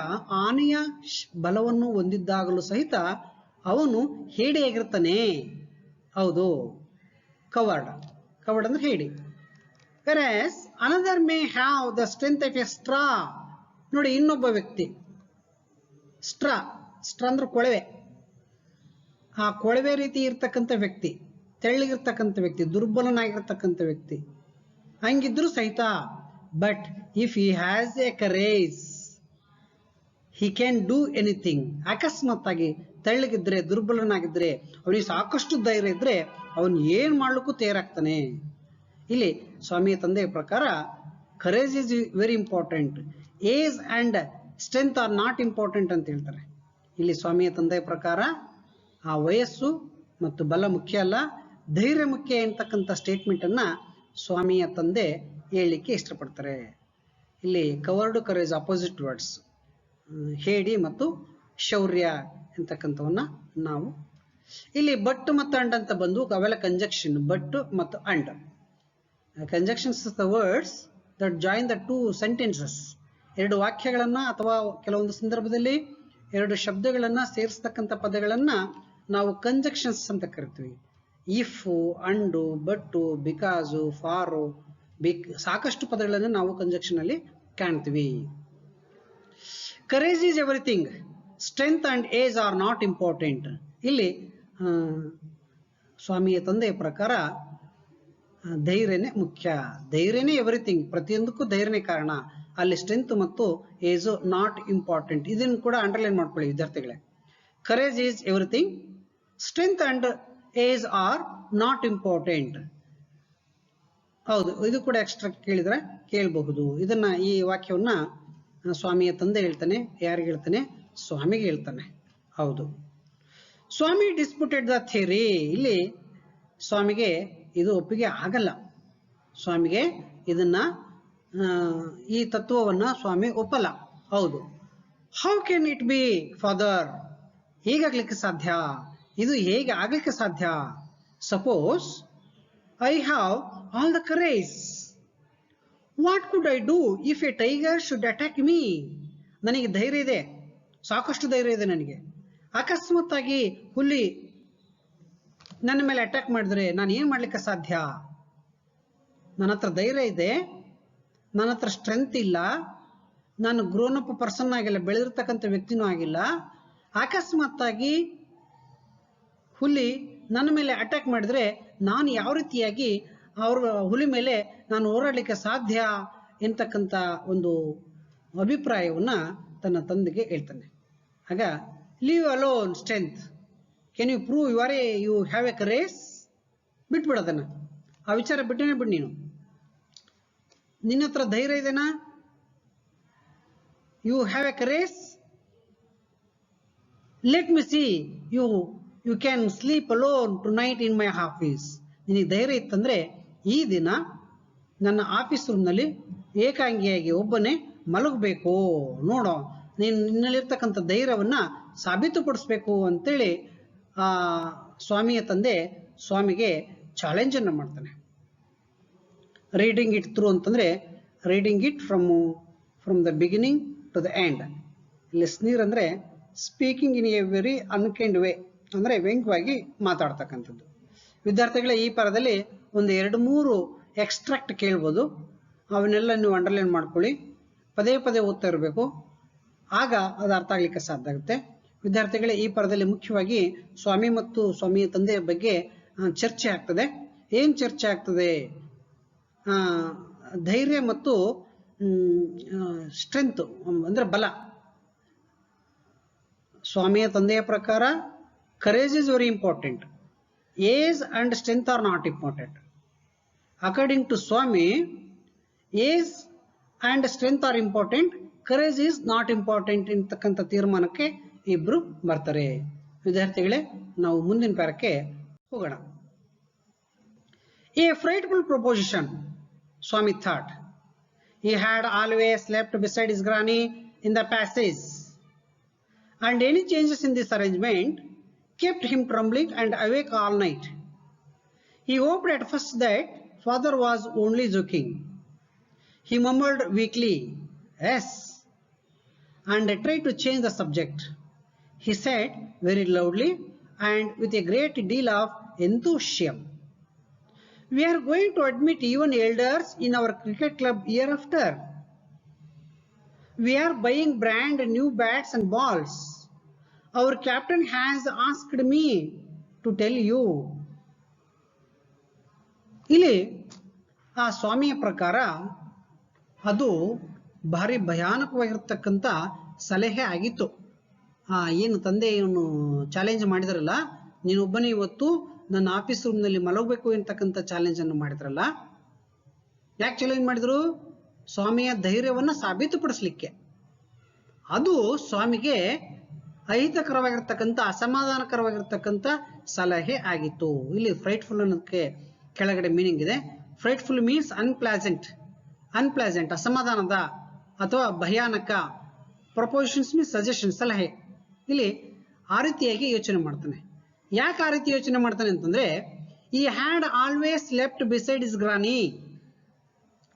ಆನೆಯ ಬಲವನ್ನು ಹೊಂದಿದ್ದಾಗಲೂ ಸಹಿತ ಅವನು ಹೇಡಿಯಾಗಿರ್ತಾನೆ. ಹೌದು, ಕವರ್ಡ್ ಅಂದ್ರೆ ಹೇಡಿ. whereas another may have the strength of a straw. ನೋಡಿ, ಇನ್ನೊಬ್ಬ ವ್ಯಕ್ತಿ ಸ್ಟ್ರಾ ಅಂದ್ರೆ ಕೊಳವೆ, ಆ ಕೊಳವೆ ರೀತಿ ಇರ್ತಕ್ಕಂಥ ವ್ಯಕ್ತಿ, ತೆಳ್ಳಗಿರ್ತಕ್ಕಂಥ ವ್ಯಕ್ತಿ, ದುರ್ಬಲನಾಗಿರ್ತಕ್ಕಂಥ ವ್ಯಕ್ತಿ ಹಂಗಿದ್ರು ಸಹಿತ, but if he has A courage he can do anything. ಅಕಸ್ಮಾತ್ ಆಗಿ ತೆಳ್ಳಗಿದ್ರೆ, ದುರ್ಬಲನಾಗಿದ್ರೆ, ಅವನಿಗೆ ಸಾಕಷ್ಟು ಧೈರ್ಯ ಇದ್ರೆ ಅವನು ಏನ್ ಮಾಡ್ಲಿಕ್ಕೂ ತಯಾರಾಗ್ತಾನೆ. ಇಲ್ಲಿ ಸ್ವಾಮಿಯ ತಂದೆಯ ಪ್ರಕಾರ courage is very important, age and strength are not important ಅಂತ ಹೇಳ್ತಾರೆ. ಇಲ್ಲಿ ಸ್ವಾಮಿಯ ತಂದೆಯ ಪ್ರಕಾರ ಆ ವಯಸ್ಸು ಮತ್ತು ಬಲ ಮುಖ್ಯ ಅಲ್ಲ, ಧೈರ್ಯ ಮುಖ್ಯ ಅಂತಕ್ಕಂಥ ಸ್ಟೇಟ್ಮೆಂಟ್ ಅನ್ನ ಸ್ವಾಮಿಯ ತಂದೆ ಹೇಳಲಿಕ್ಕೆ ಇಷ್ಟಪಡ್ತಾರೆ. ಇಲ್ಲಿ ಕವರ್ಡ್, ಕರೇಜ್ ಅಪೋಸಿಟ್ ವರ್ಡ್ಸ್, ಹೇಡಿ ಮತ್ತು ಶೌರ್ಯ ಅಂತಕ್ಕಂಥವನ್ನ ನಾವು ಇಲ್ಲಿ ಬಟ್ ಮತ್ತು ಅಂಡ್ ಅಂತ ಬಂದು ಅವೆಲ್ಲ ಕಂಜಕ್ಷನ್. ಬಟ್ ಮತ್ತು and conjunctions the words that join the two sentences. ಎರಡು ವಾಕ್ಯಗಳನ್ನ ಅಥವಾ ಕೆಲವೊಂದು ಸಂದರ್ಭದಲ್ಲಿ ಎರಡು ಶಬ್ದಗಳನ್ನ ಸೇರಿಸ್ತಕ್ಕಂಥ ಪದಗಳನ್ನ ನಾವು ಕಂಜಕ್ಷನ್ಸ್ ಅಂತ ಕರಿತೀವಿ. If, and, but, because, for, ಸಾಕಷ್ಟು ಪದಗಳನ್ನು ನಾವು ಕಂಜಕ್ಷನ್ ಅಲ್ಲಿ ಕಾಣ್ತೀವಿ. Courage is everything, strength and age are not important. ಇಲ್ಲಿ ಸ್ವಾಮಿಯ ತಂದೆಯ ಪ್ರಕಾರ ಧೈರ್ಯನೇ ಮುಖ್ಯ, ಧೈರ್ಯನೇ ಎವ್ರಿಥಿಂಗ್, ಪ್ರತಿಯೊಂದಕ್ಕೂ ಧೈರ್ಯನೇ ಕಾರಣ. ಅಲ್ಲಿ ಸ್ಟ್ರೆಂತ್ ಮತ್ತು ಏಜ್ ನಾಟ್ ಇಂಪಾರ್ಟೆಂಟ್. ಇದನ್ನು ಕೂಡ ಅಂಡರ್ಲೈನ್ ಮಾಡ್ಕೊಳ್ಳಿ ವಿದ್ಯಾರ್ಥಿಗಳೇ. Courage is everything, strength and age are not important. ಹೌದು, ಇದು ಕೂಡ ಎಕ್ಸ್ಟ್ರಾ ಕೇಳಿದ್ರೆ ಕೇಳಬಹುದು. ಇದನ್ನ, ಈ ವಾಕ್ಯವನ್ನ ಸ್ವಾಮಿಯ ತಂದೆ ಹೇಳ್ತಾನೆ. ಯಾರಿಗೆ ಹೇಳ್ತಾನೆ? ಸ್ವಾಮಿಗೆ ಹೇಳ್ತಾನೆ. ಹೌದು, ಸ್ವಾಮಿ ಡಿಸ್ಪ್ಯೂಟೆಡ್ ದ ಥಿಯರಿ. ಇಲ್ಲಿ ಸ್ವಾಮಿಗೆ ಇದು ಒಪ್ಪಿಗೆ ಆಗಲ್ಲ. ಸ್ವಾಮಿಗೆ ಇದನ್ನ, ಈ ತತ್ವವನ್ನ ಸ್ವಾಮಿ ಒಪ್ಪಲ್ಲ. ಹೌದು, how can it be father? ಹೇಗಾಗ್ಲಿಕ್ಕೆ ಸಾಧ್ಯ? ಇದು ಹೇಗೆ ಆಗ್ಲಿಕ್ಕೆ ಸಾಧ್ಯ? Suppose I have all the courage, what could I do if a tiger should attack me? ನನಗೆ ಧೈರ್ಯ ಇದೆ, ಸಾಕಷ್ಟು ಧೈರ್ಯ ಇದೆ ನನಗೆ. ಅಕಸ್ಮಾತ್ ಆಗಿ ಹುಲಿ ನನ್ನ ಮೇಲೆ ಅಟ್ಯಾಕ್ ಮಾಡಿದ್ರೆ ನಾನು ಏನ್ ಮಾಡ್ಲಿಕ್ಕೆ ಸಾಧ್ಯ? ನನ್ನ ಹತ್ರ ಧೈರ್ಯ ಇದೆ, ನನ್ನ ಹತ್ರ ಸ್ಟ್ರೆಂತ್ ಇಲ್ಲ, ನಾನು ಗ್ರೋನ್ ಅಪ್ ಪರ್ಸನ್ ಆಗಿಲ್ಲ, ಬೆಳೆದಿರ್ತಕ್ಕಂಥ ವ್ಯಕ್ತಿನೂ ಆಗಿಲ್ಲ. ಅಕಸ್ಮಾತ್ ಆಗಿ ಹುಲಿ ನನ್ನ ಮೇಲೆ ಅಟ್ಯಾಕ್ ಮಾಡಿದ್ರೆ ನಾನು ಯಾವ ರೀತಿಯಾಗಿ ಹುಲಿ ಮೇಲೆ ನಾನು ಹೋರಾಡಲಿಕ್ಕೆ ಸಾಧ್ಯ ಎಂತಕ್ಕಂಥ ಒಂದು ಅಭಿಪ್ರಾಯವನ್ನ ತನ್ನ ತಂದೆಗೆ ಹೇಳ್ತಾನೆ. ಆಗ leave alone strength, can you prove you have a courage? ಬಿಟ್ಬಿಡೋದನ್ನ, ಆ ವಿಚಾರ ಬಿಟ್ಟೇನೆ ಬಿಡು. ನೀನು, ನಿನ್ನ ಹತ್ರ ಧೈರ್ಯ ಇದೆನಾ? You have a courage? Let me see you can sleep alone tonight in my office. ನಿನಗೆ ಧೈರ್ಯ ಇತ್ತಂದ್ರೆ ಈ ದಿನ ನನ್ನ ಆಫೀಸ್ ರೂಮ್ನಲ್ಲಿ ಏಕಾಂಗಿಯಾಗಿ ಒಬ್ಬನೇ ಮಲಗಬೇಕು. ನೋಡೋ, ನಿನ್ನಲ್ಲಿರ್ತಕ್ಕಂಥ ಧೈರ್ಯವನ್ನ ಸಾಬೀತುಪಡಿಸ್ಬೇಕು ಅಂತೇಳಿ ಆ ಸ್ವಾಮಿಯ ತಂದೆ ಸ್ವಾಮಿಗೆ ಚಾಲೆಂಜ್ ಅನ್ನು ಮಾಡ್ತಾನೆ. ರೀಡಿಂಗ್ ಇಟ್ ಥ್ರೂ ಅಂತಂದ್ರೆ reading it from the beginning to the end. Listener ಅಂದ್ರೆ speaking in a very unkind way, ಅಂದ್ರೆ ವ್ಯಂಗ್ಯವಾಗಿ ಮಾತಾಡ್ತಕ್ಕಂಥದ್ದು. ವಿದ್ಯಾರ್ಥಿಗಳೇ, ಈ ಪರದಲ್ಲಿ ಒಂದು 2-3 ಎಕ್ಸ್ಟ್ರಾಕ್ಟ್ ಕೇಳ್ಬೋದು. ಅವನ್ನೆಲ್ಲ ನೀವು ಅಂಡರ್ಲೈನ್ ಮಾಡ್ಕೊಳ್ಳಿ, ಪದೇ ಪದೇ ಓದ್ತಾ ಇರಬೇಕು, ಆಗ ಅದು ಅರ್ಥ ಆಗ್ಲಿಕ್ಕೆ ಸಾಧ್ಯ ಆಗುತ್ತೆ. ವಿದ್ಯಾರ್ಥಿಗಳೇ, ಈ ಪರದಲ್ಲಿ ಮುಖ್ಯವಾಗಿ ಸ್ವಾಮಿ ಮತ್ತು ಸ್ವಾಮಿಯ ತಂದೆಯ ಬಗ್ಗೆ ಚರ್ಚೆ ಆಗ್ತದೆ. ಏನ್ ಚರ್ಚೆ ಆಗ್ತದೆ? ಧೈರ್ಯ ಮತ್ತು ಸ್ಟ್ರೆಂತ್ ಅಂದ್ರೆ ಬಲ. ಸ್ವಾಮಿಯ ತಂದೆಯ ಪ್ರಕಾರ courage is very important, age and strength are not important. According to Swami, age and strength are important, courage is not important ಅಂತಕ್ಕಂಥ ತೀರ್ಮಾನಕ್ಕೆ ಇಬ್ರು ಬರ್ತಾರೆ. ವಿದ್ಯಾರ್ಥಿಗಳೇ, ನಾವು ಮುಂದಿನ ಪ್ಯಾರಕ್ಕೆ ಹೋಗೋಣ. A frightful proposition, Swami thought. He had always slept beside his granny in the passage, and any changes in this arrangement kept him trembling and awake all night. He hoped at first that father was only joking. He murmured weakly, "Yes," and tried to change the subject. He said very loudly and with a great deal of enthusiasm, "We are going to admit even elders in our cricket club year after. We are buying brand new bats and balls. Our captain has asked me to tell you." ಇಲ್ಲಿ ಆ ಸ್ವಾಮಿಯ ಪ್ರಕಾರ ಅದು ಭಾರಿ ಭಯಾನಕವಾಗಿರ್ತಕ್ಕಂಥ ಸಲಹೆ ಆಗಿತ್ತು. ಏನು ತಂದೆ ಇವನು ಚಾಲೆಂಜ್ ಮಾಡಿದ್ರಲ್ಲ, ನೀನೊಬ್ಬನೇ ಇವತ್ತು ನನ್ನ ಆಫೀಸ್ ರೂಮ್ನಲ್ಲಿ ಮಲಗಬೇಕು ಅಂತಕ್ಕಂಥ ಚಾಲೆಂಜ್ ಅನ್ನು ಮಾಡಿದ್ರಲ್ಲ. ಯಾಕೆ ಚಾಲೆಂಜ್ ಮಾಡಿದ್ರು? ಸ್ವಾಮಿಯ ಧೈರ್ಯವನ್ನ ಸಾಬೀತುಪಡಿಸ್ಲಿಕ್ಕೆ. ಅದು ಸ್ವಾಮಿಗೆ ಅಹಿತಕರವಾಗಿರ್ತಕ್ಕಂಥ, ಅಸಮಾಧಾನಕರವಾಗಿರ್ತಕ್ಕಂಥ ಸಲಹೆ ಆಗಿತ್ತು. ಇಲ್ಲಿ ಫ್ರೈಟ್ಫುಲ್ ಅನ್ನೋದಕ್ಕೆ ಕೆಳಗಡೆ ಮೀನಿಂಗ್ ಇದೆ. ಫ್ರೈಟ್ಫುಲ್ ಮೀನ್ಸ್ ಅನ್ಪ್ಲಾಸೆಂಟ್, ಅಸಮಾಧಾನದ ಅಥವಾ ಭಯಾನಕ. ಪ್ರಪೋಸಿಷನ್ಸ್ ಮೀನ್ಸ್ ಸಜೆಷನ್, ಸಲಹೆ. ಇಲ್ಲಿ ಆ ರೀತಿಯಾಗಿ ಯೋಚನೆ ಮಾಡ್ತಾನೆ. ಯಾಕೆ ಆ ರೀತಿ ಯೋಚನೆ ಮಾಡ್ತಾನೆ ಅಂತಂದ್ರೆ, he had always left beside is ಗ್ರಾನಿ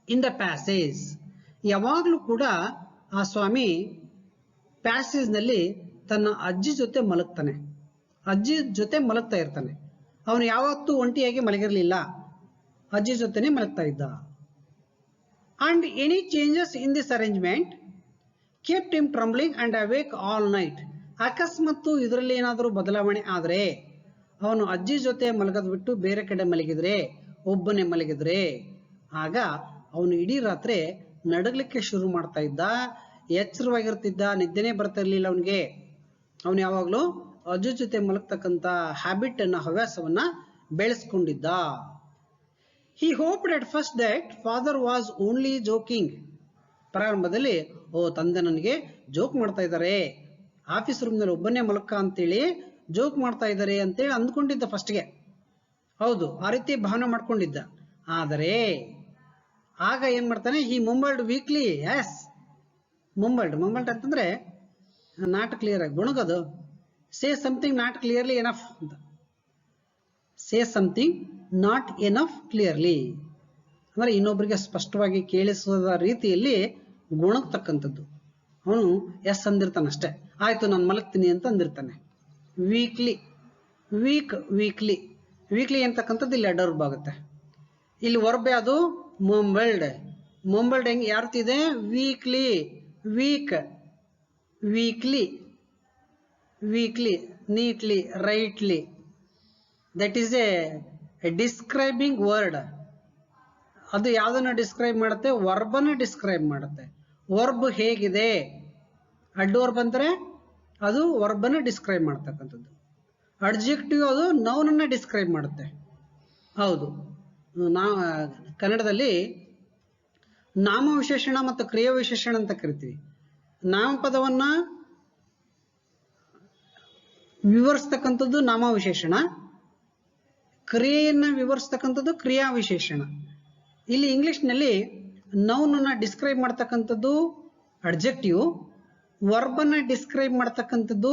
in the passage. ಯಾವಾಗಲೂ ಕೂಡ ಆ ಸ್ವಾಮಿ ಪ್ಯಾಸೇಜ್ ನಲ್ಲಿ ತನ್ನ ಅಜ್ಜಿ ಜೊತೆ ಮಲಗ್ತಾನೆ, ಅಜ್ಜಿ ಜೊತೆ ಮಲಗ್ತಾ ಇರ್ತಾನೆ. ಅವನು ಯಾವತ್ತೂ ಒಂಟಿಯಾಗಿ ಮಲಗಿರ್ಲಿಲ್ಲ, ಅಜ್ಜಿ ಜೊತೆನೆ ಮಲಗ್ತಾ ಇದ್ದ. And any changes in this arrangement kept him trembling and awake all night. ಅಕಸ್ಮಾತ್ತು ಇದರಲ್ಲಿ ಏನಾದರೂ ಬದಲಾವಣೆ ಆದರೆ, ಅವನು ಅಜ್ಜಿ ಜೊತೆ ಮಲಗದ್ ಬಿಟ್ಟು ಬೇರೆ ಕಡೆ ಮಲಗಿದ್ರೆ, ಒಬ್ಬನೇ ಮಲಗಿದ್ರೆ, ಆಗ ಅವನು ಇಡೀ ರಾತ್ರಿ ನಡಗಲಿಕ್ಕೆ ಶುರು ಮಾಡ್ತಾ ಇದ್ದ, ಎಚ್ಚರವಾಗಿರ್ತಿದ್ದ, ನಿದ್ದೆನೇ ಬರ್ತಾ ಇರ್ಲಿಲ್ಲ ಅವನಿಗೆ. ಅವನು ಯಾವಾಗ್ಲೂ ಅಜ್ಜಿ ಜೊತೆ ಮಲಗ್ತಕ್ಕಂಥ ಹ್ಯಾಬಿಟ್ ಅನ್ನ, ಹವ್ಯಾಸವನ್ನ ಬೆಳೆಸ್ಕೊಂಡಿದ್ದ. He hoped at first that father was only joking. ಪ್ರಾರಂಭದಲ್ಲಿ ತಂದೆ ನನಗೆ ಜೋಕ್ ಮಾಡ್ತಾ ಇದ್ದಾರೆ, ಆಫೀಸ್ ರೂಮ್ನಲ್ಲಿ ಒಬ್ಬನೇ ಮಲಕ್ಕ ಅಂತೇಳಿ ಜೋಕ್ ಮಾಡ್ತಾ ಇದ್ದಾರೆ ಅಂತೇಳಿ ಅಂದ್ಕೊಂಡಿದ್ದ ಫಸ್ಟ್ಗೆ. ಹೌದು, ಆ ರೀತಿ ಭಾವನೆ ಮಾಡ್ಕೊಂಡಿದ್ದ. ಆದರೆ ಆಗ ಏನ್ ಮಾಡ್ತಾನೆ, ಹಿ ಮುಂಬಲ್ಡ್ ವೀಕ್ಲಿ. ಎಸ್, ಮುಂಬಲ್ಡ್ ಅಂತಂದ್ರೆ ನಾಟ್ ಕ್ಲಿಯರ್ ಆಗಿ ಗುಣಗದು. Say something not clearly enough ಅಂತ. Say something not enough clearly ಅಂದ್ರೆ ಇನ್ನೊಬ್ಬರಿಗೆ ಸ್ಪಷ್ಟವಾಗಿ ಕೇಳಿಸುವ ರೀತಿಯಲ್ಲಿ ಗುಣಕ್ತಕ್ಕಂಥದ್ದು. ಅವನು ಎಸ್ ಅಂದಿರ್ತಾನೆ ಅಷ್ಟೇ, ಆಯ್ತು ನಾನು ಮಲಗ್ತೀನಿ ಅಂತ ಅಂದಿರ್ತಾನೆ. ವೀಕ್ಲಿ ಅಂತಕ್ಕಂಥದ್ದು ಇಲ್ಲಿ ಅಡರ್ಬ್ ಆಗುತ್ತೆ. ಇಲ್ಲಿ ವರ್ಬ್ ಅದು ಮುಂಬಲ್ಡ್ ಹೆಂಗೆ ಯಾವ ರೀತಿ ಇದೆ? Weekly, neatly, rightly. That is A describing word. ಅದು ಯಾವುದನ್ನ ಡಿಸ್ಕ್ರೈಬ್ ಮಾಡುತ್ತೆ? ವರ್ಬನ್ನ ಡಿಸ್ಕ್ರೈಬ್ ಮಾಡುತ್ತೆ. ವರ್ಬ್ ಹೇಗಿದೆ? ಅಡ್ಡು ವರ್ಬ್ ಅಂದ್ರೆ ಅದು ವರ್ಬನ್ನ ಡಿಸ್ಕ್ರೈಬ್ ಮಾಡ್ತಕ್ಕಂಥದ್ದು. ಅಡ್ಜೆಕ್ಟಿವ್ ಅದು ನೌನನ್ನ ಡಿಸ್ಕ್ರೈಬ್ ಮಾಡುತ್ತೆ. ಹೌದು, ಕನ್ನಡದಲ್ಲಿ ನಾಮವಿಶೇಷಣ ಮತ್ತು ಕ್ರಿಯಾ ವಿಶೇಷಣ ಅಂತ ಕರಿತೀವಿ. ನಾಮಪದವನ್ನ ವಿವರಿಸ್ತಕ್ಕಂಥದ್ದು ನಾಮವಿಶೇಷಣ, ಕ್ರಿಯೆಯನ್ನ ವಿವರಿಸ್ತಕ್ಕಂಥದ್ದು ಕ್ರಿಯಾ ವಿಶೇಷಣ. ಇಲ್ಲಿ ಇಂಗ್ಲಿಷ್ನಲ್ಲಿ ನೌನನ್ನ ಡಿಸ್ಕ್ರೈಬ್ ಮಾಡ್ತಕ್ಕಂಥದ್ದು ಅಡ್ಜೆಕ್ಟಿವ್, ವರ್ಬನ್ನ ಡಿಸ್ಕ್ರೈಬ್ ಮಾಡ್ತಕ್ಕಂಥದ್ದು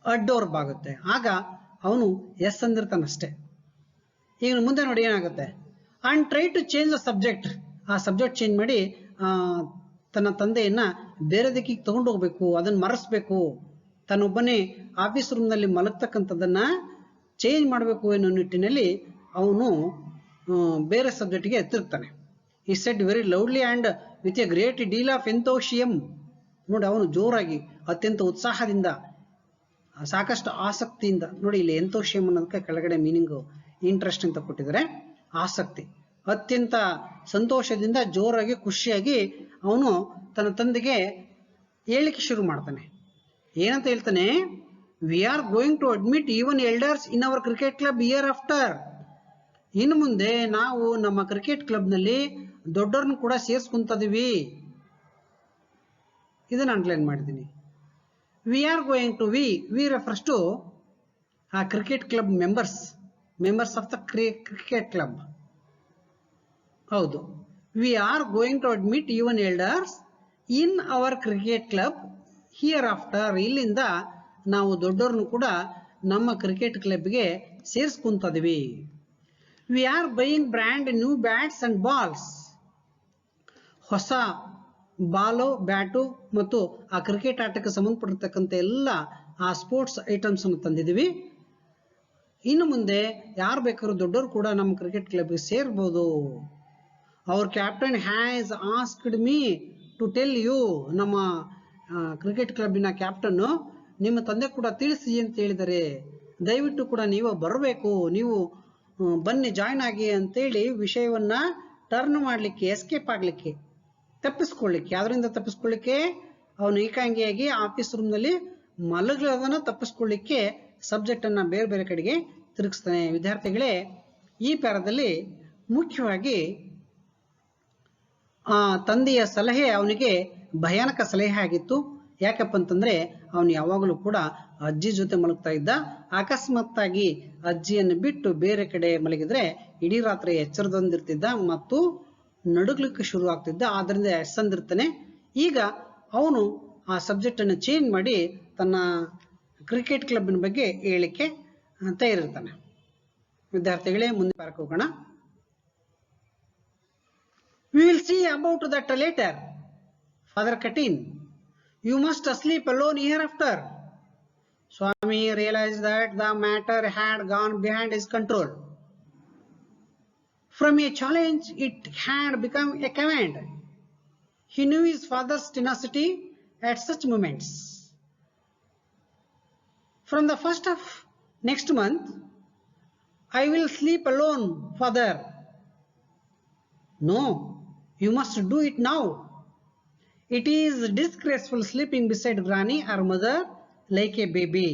ಅಡ್ ವರ್ಬ್ ಆಗುತ್ತೆ. ಆಗ ಅವನು ಎಸ್ ಅಂದಿರ್ತಾನಷ್ಟೇ. ಈಗ ಮುಂದೆ ನೋಡಿ ಏನಾಗುತ್ತೆ, and try to change the subject. ಆ ಸಬ್ಜೆಕ್ಟ್ ಚೇಂಜ್ ಮಾಡಿ ತನ್ನ ತಂದೆಯನ್ನ ಬೇರೆ ದಿಕ್ಕಿಗೆ ತಗೊಂಡು ಹೋಗ್ಬೇಕು, ಅದನ್ನ ಮರೆಸ್ಬೇಕು, ತನ್ನೊಬ್ಬನೇ ಆಫೀಸ್ ರೂಮ್ನಲ್ಲಿ ಮಲಗ್ತಕ್ಕಂಥದ್ದನ್ನ ಚೇಂಜ್ ಮಾಡಬೇಕು ಅನ್ನೋ ನಿಟ್ಟಿನಲ್ಲಿ ಅವನು ಬೇರೆ ಸಬ್ಜೆಕ್ಟ್ಗೆ ಎತ್ತಿರ್ತಾನೆ. He said very loudly and with a great deal of enthusiasm. ನೋಡಿ, ಅವನು ಜೋರಾಗಿ, ಅತ್ಯಂತ ಉತ್ಸಾಹದಿಂದ, ಸಾಕಷ್ಟು ಆಸಕ್ತಿಯಿಂದ. ನೋಡಿ, ಇಲ್ಲಿ ಎಂಥೋಷಿಯಂ ಅನ್ನೋದಕ್ಕೆ ಕೆಳಗಡೆ ಮೀನಿಂಗು ಇಂಟ್ರೆಸ್ಟ್ ಅಂತ ಕೊಟ್ಟಿದ್ದಾರೆ. ಆಸಕ್ತಿ, ಅತ್ಯಂತ ಸಂತೋಷದಿಂದ ಜೋರಾಗಿ ಖುಷಿಯಾಗಿ ಅವನು ತನ್ನ ತಂದೆಗೆ ಹೇಳಿಕೆ ಶುರು ಮಾಡ್ತಾನೆ. ಏನಂತ ಹೇಳ್ತಾನೆ? We are going to admit even elders in our cricket club year after. ಇನ್ನು ಮುಂದೆ ನಾವು ನಮ್ಮ ಕ್ರಿಕೆಟ್ ಕ್ಲಬ್ನಲ್ಲಿ ದೊಡ್ಡವ್ರನ್ನ ಕೂಡ ಸೇರಿಸ್ಕೊಂತಿದೀವಿ. ಇದನ್ನ ಅಂಡರ್ಲೈನ್ ಮಾಡಿದ್ದೀನಿ. We are going to we refers to a cricket club members of the cricket club. ಹೌದು, we are going to admit even elders in our cricket club hereafter. ಇಲ್ಲಿಂದ ನಾವು ದೊಡ್ಡವ್ರನ್ನು ಕೂಡ ನಮ್ಮ ಕ್ರಿಕೆಟ್ ಕ್ಲಬ್ಗೆ ಸೇರಿಸ್ಕೊಂತಿದೀವಿ. We are buying brand new bats and balls. ಹೊಸ ball, bat ಮತ್ತು ಆ ಕ್ರಿಕೆಟ್ ಆಟಕ್ಕೆ ಸಂಬಂಧಪಟ್ಟಿರ್ತಕ್ಕಂಥ ಎಲ್ಲ ಆ ಸ್ಪೋರ್ಟ್ಸ್ ಐಟಮ್ಸ್ ಅನ್ನು ತಂದಿದ್ದೀವಿ. ಇನ್ನು ಮುಂದೆ ಯಾರು ಬೇಕಾದ್ರೂ ದೊಡ್ಡವರು ಕೂಡ ನಮ್ಮ ಕ್ರಿಕೆಟ್ ಕ್ಲಬ್ಗೆ ಸೇರ್ಬೋದು. Our captain has asked me to tell you. ನಮ್ಮ ಕ್ರಿಕೆಟ್ ಕ್ಲಬ್ಬಿನ ಕ್ಯಾಪ್ಟನ್ ನಿಮ್ಮ ತಂದೆ ಕೂಡ ತಿಳಿಸಿ ಅಂತ ಹೇಳಿದರೆ, ದಯವಿಟ್ಟು ಕೂಡ ನೀವು ಬರಬೇಕು, ನೀವು ಬನ್ನಿ ಜಾಯ್ನ್ ಆಗಿ ಅಂತೇಳಿ ವಿಷಯವನ್ನ ಟರ್ನ್ ಮಾಡಲಿಕ್ಕೆ, ಎಸ್ಕೇಪ್ ಆಗಲಿಕ್ಕೆ, ತಪ್ಪಿಸ್ಕೊಳ್ಳಿಕ್ಕೆ, ಅದರಿಂದ ತಪ್ಪಿಸ್ಕೊಳ್ಳಿಕ್ಕೆ ಅವನು ಏಕಾಂಗಿಯಾಗಿ ಆಫೀಸ್ ರೂಮ್ನಲ್ಲಿ ಮಲಗೋದನ್ನ ತಪ್ಪಿಸ್ಕೊಳ್ಳಿಕ್ಕೆ ಸಬ್ಜೆಕ್ಟ್ ಅನ್ನ ಬೇರೆ ಬೇರೆ ಕಡೆಗೆ ತಿರುಗಿಸ್ತಾನೆ. ವಿದ್ಯಾರ್ಥಿಗಳೇ, ಈ ಪ್ಯಾರದಲ್ಲಿ ಮುಖ್ಯವಾಗಿ ತಂದೆಯ ಸಲಹೆ ಅವನಿಗೆ ಭಯಾನಕ ಸಲಹೆ ಆಗಿತ್ತು. ಯಾಕಪ್ಪ ಅಂತಂದ್ರೆ ಅವನು ಯಾವಾಗಲೂ ಕೂಡ ಅಜ್ಜಿ ಜೊತೆ ಮಲಗ್ತಾ ಇದ್ದ. ಅಕಸ್ಮಾತ್ತಾಗಿ ಅಜ್ಜಿಯನ್ನು ಬಿಟ್ಟು ಬೇರೆ ಕಡೆ ಮಲಗಿದ್ರೆ ಇಡೀ ರಾತ್ರಿ ಎಚ್ಚರದೊಂದಿರ್ತಿದ್ದ ಮತ್ತು ನಡುಗ್ಲಿಕ್ಕೆ ಶುರು ಆಗ್ತಿದ್ದ. ಆದ್ರಿಂದ ಎಸ್ಸಂದಿರ್ತಾನೆ. ಈಗ ಅವನು ಆ ಸಬ್ಜೆಕ್ಟ್ ಅನ್ನು ಚೇಂಜ್ ಮಾಡಿ ತನ್ನ ಕ್ರಿಕೆಟ್ ಕ್ಲಬ್ನ ಬಗ್ಗೆ ಹೇಳಿಕೆ ತಯಾರಿರ್ತಾನೆ. ವಿದ್ಯಾರ್ಥಿಗಳೇ, ಮುಂದೆ ಪಾರಕ್ಕೆ ಹೋಗೋಣ. We will see about that later. Father cut in. You must sleep alone hereafter. Swami realized that the matter had gone behind his control. From a challenge, it had become a command. He knew his father's tenacity at such moments. From the first of next month, I will sleep alone, father. No, you must do it now. It is disgraceful sleeping beside granny or mother like a baby.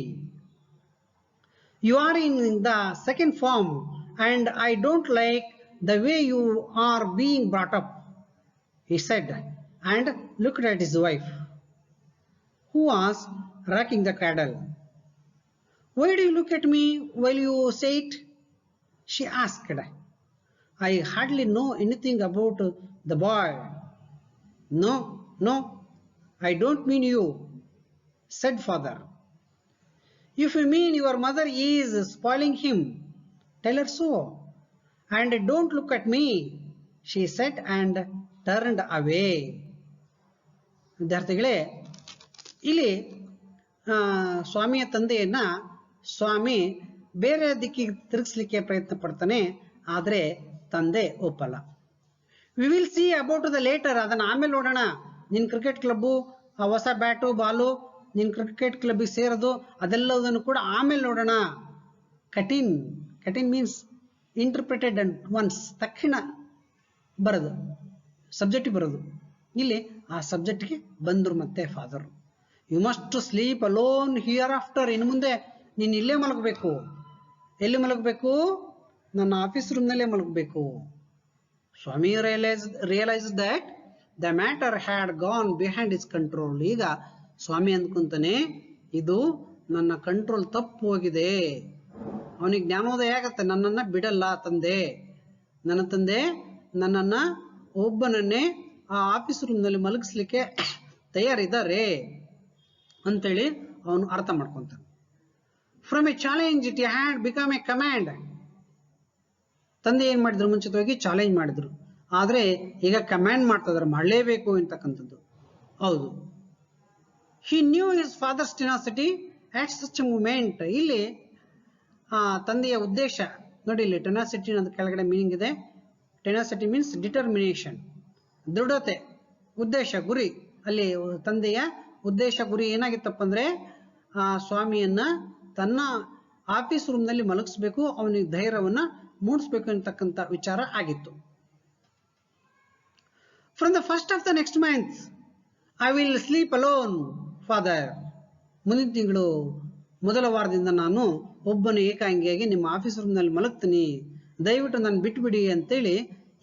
You are in the second form and I don't like the way you are being brought up, he said, and looked at his wife, who was rocking the cradle. Why do you look at me while you say it? She asked. I hardly know anything about the boy. No, I don't mean you, said father. If you mean your mother is spoiling him, tell her so. And don't look at me, she said and turned away. ವಿದ್ಯಾರ್ಥಿಗಳೇ, ಇಲ್ಲಿ ಸ್ವಾಮಿಯ ತಂದೆಯನ್ನ ಸ್ವಾಮಿ ಬೇರೆ ದಿಕ್ಕಿಗೆ ತಿರುಗಿಸ್ಲಿಕ್ಕೆ ಪ್ರಯತ್ನ ಪಡ್ತಾನೆ. ಆದರೆ ತಂದೆ ಒಪ್ಪಲ್ಲ. We will see about the later. ಅದನ್ನ ಆಮೇಲೆ ನೋಡೋಣ. ನಿನ್ ಕ್ರಿಕೆಟ್ ಕ್ಲಬ್ಬು, ಆ ಹೊಸ ಬ್ಯಾಟು ಬಾಲು, ನಿನ್ ಕ್ರಿಕೆಟ್ ಕ್ಲಬ್ಗೆ ಸೇರೋದು, ಅದೆಲ್ಲದನ್ನು ಕೂಡ ಆಮೇಲೆ ನೋಡೋಣ. Cut in means interpreted and once, ತಕ್ಷಣ ಬರೋದು, ಸಬ್ಜೆಕ್ಟಿಗೆ ಬರೋದು. ಇಲ್ಲಿ ಆ ಸಬ್ಜೆಕ್ಟ್ಗೆ ಬಂದರು ಮತ್ತೆ father. You must sleep alone here after. ಇನ್ನು ಮುಂದೆ ನೀನು ಇಲ್ಲೇ ಮಲಗಬೇಕು. ಎಲ್ಲಿ ಮಲಗಬೇಕು? ನನ್ನ ಆಫೀಸ್ ರೂಮ್ನಲ್ಲೇ ಮಲಗಬೇಕು. Swami realise that the matter had gone behind his control. ಈಗ ಸ್ವಾಮಿ ಅಂದ್ಕೊಂತಾನೆ, ಇದು ನನ್ನ ಕಂಟ್ರೋಲ್ ತಪ್ಪು ಹೋಗಿದೆ. ಅವನಿಗೆ ಜ್ಞಾನೋದಯ ಆಗತ್ತೆ. ನನ್ನನ್ನ ಬಿಡಲ್ಲ ತಂದೆ. ನನ್ನ ತಂದೆ ನನ್ನನ್ನ ಒಬ್ಬನನ್ನೇ ಆ ಆಫೀಸ್ ರೂಮ್ನಲ್ಲಿ ಮಲಗಿಸ್ಲಿಕ್ಕೆ ತಯಾರಿದ್ದಾರೆ ಅಂತೇಳಿ ಅವನು ಅರ್ಥ ಮಾಡ್ಕೊಂತಾನೆ. From a challenge it had become a command. ತಂದೆ ಏನ್ ಮಾಡಿದ್ರು? ಮುಂಚಿತವಾಗಿ ಚಾಲೆಂಜ್ ಮಾಡಿದ್ರು. ಆದ್ರೆ ಈಗ ಕಮ್ಯಾಂಡ್ ಮಾಡ್ತಾ ಇದಾರೆ, ಮಾಡಲೇಬೇಕು ಅಂತಕ್ಕಂಥದ್ದು. ಹೌದು. He knew his father's tenacity at such a moment. ಇಲ್ಲಿ ತಂದೆಯ ಉದ್ದೇಶ ನೋಡಿ. ಇಲ್ಲಿ ಟೆನಾಸಿಟಿ ಅನ್ನೋದು ಕೆಳಗಡೆ ಮೀನಿಂಗ್ ಇದೆ. ಟೆನಾಸಿಟಿ ಮೀನ್ಸ್ ಡಿಟರ್ಮಿನೇಷನ್, ದೃಢತೆ, ಉದ್ದೇಶ, ಗುರಿ. ಅಲ್ಲಿ ತಂದೆಯ ಉದ್ದೇಶ, ಗುರಿ ಏನಾಗಿತ್ತಪ್ಪ ಅಂದ್ರೆ ಸ್ವಾಮಿಯನ್ನ ತನ್ನ ಆಫೀಸ್ ರೂಮ್ನಲ್ಲಿ ಮಲಗಿಸ್ಬೇಕು, ಅವನಿಗೆ ಧೈರ್ಯವನ್ನ ಮೂಡಿಸ್ಬೇಕು ಅಂತಕ್ಕಂಥ ವಿಚಾರ ಆಗಿತ್ತು. From the first of the next month, I will sleep alone, father. ಮುಂದಿನ ತಿಂಗಳು ಮೊದಲ ವಾರದಿಂದ ನಾನು ಒಬ್ಬನೇ ಏಕಾಂಗಿಯಾಗಿ ನಿಮ್ಮ ಆಫೀಸ್ ರೂಮ್ನಲ್ಲಿ ಮಲಗ್ತೀನಿ, ದಯವಿಟ್ಟು ನಾನು ಬಿಟ್ಬಿಡಿ ಅಂತೇಳಿ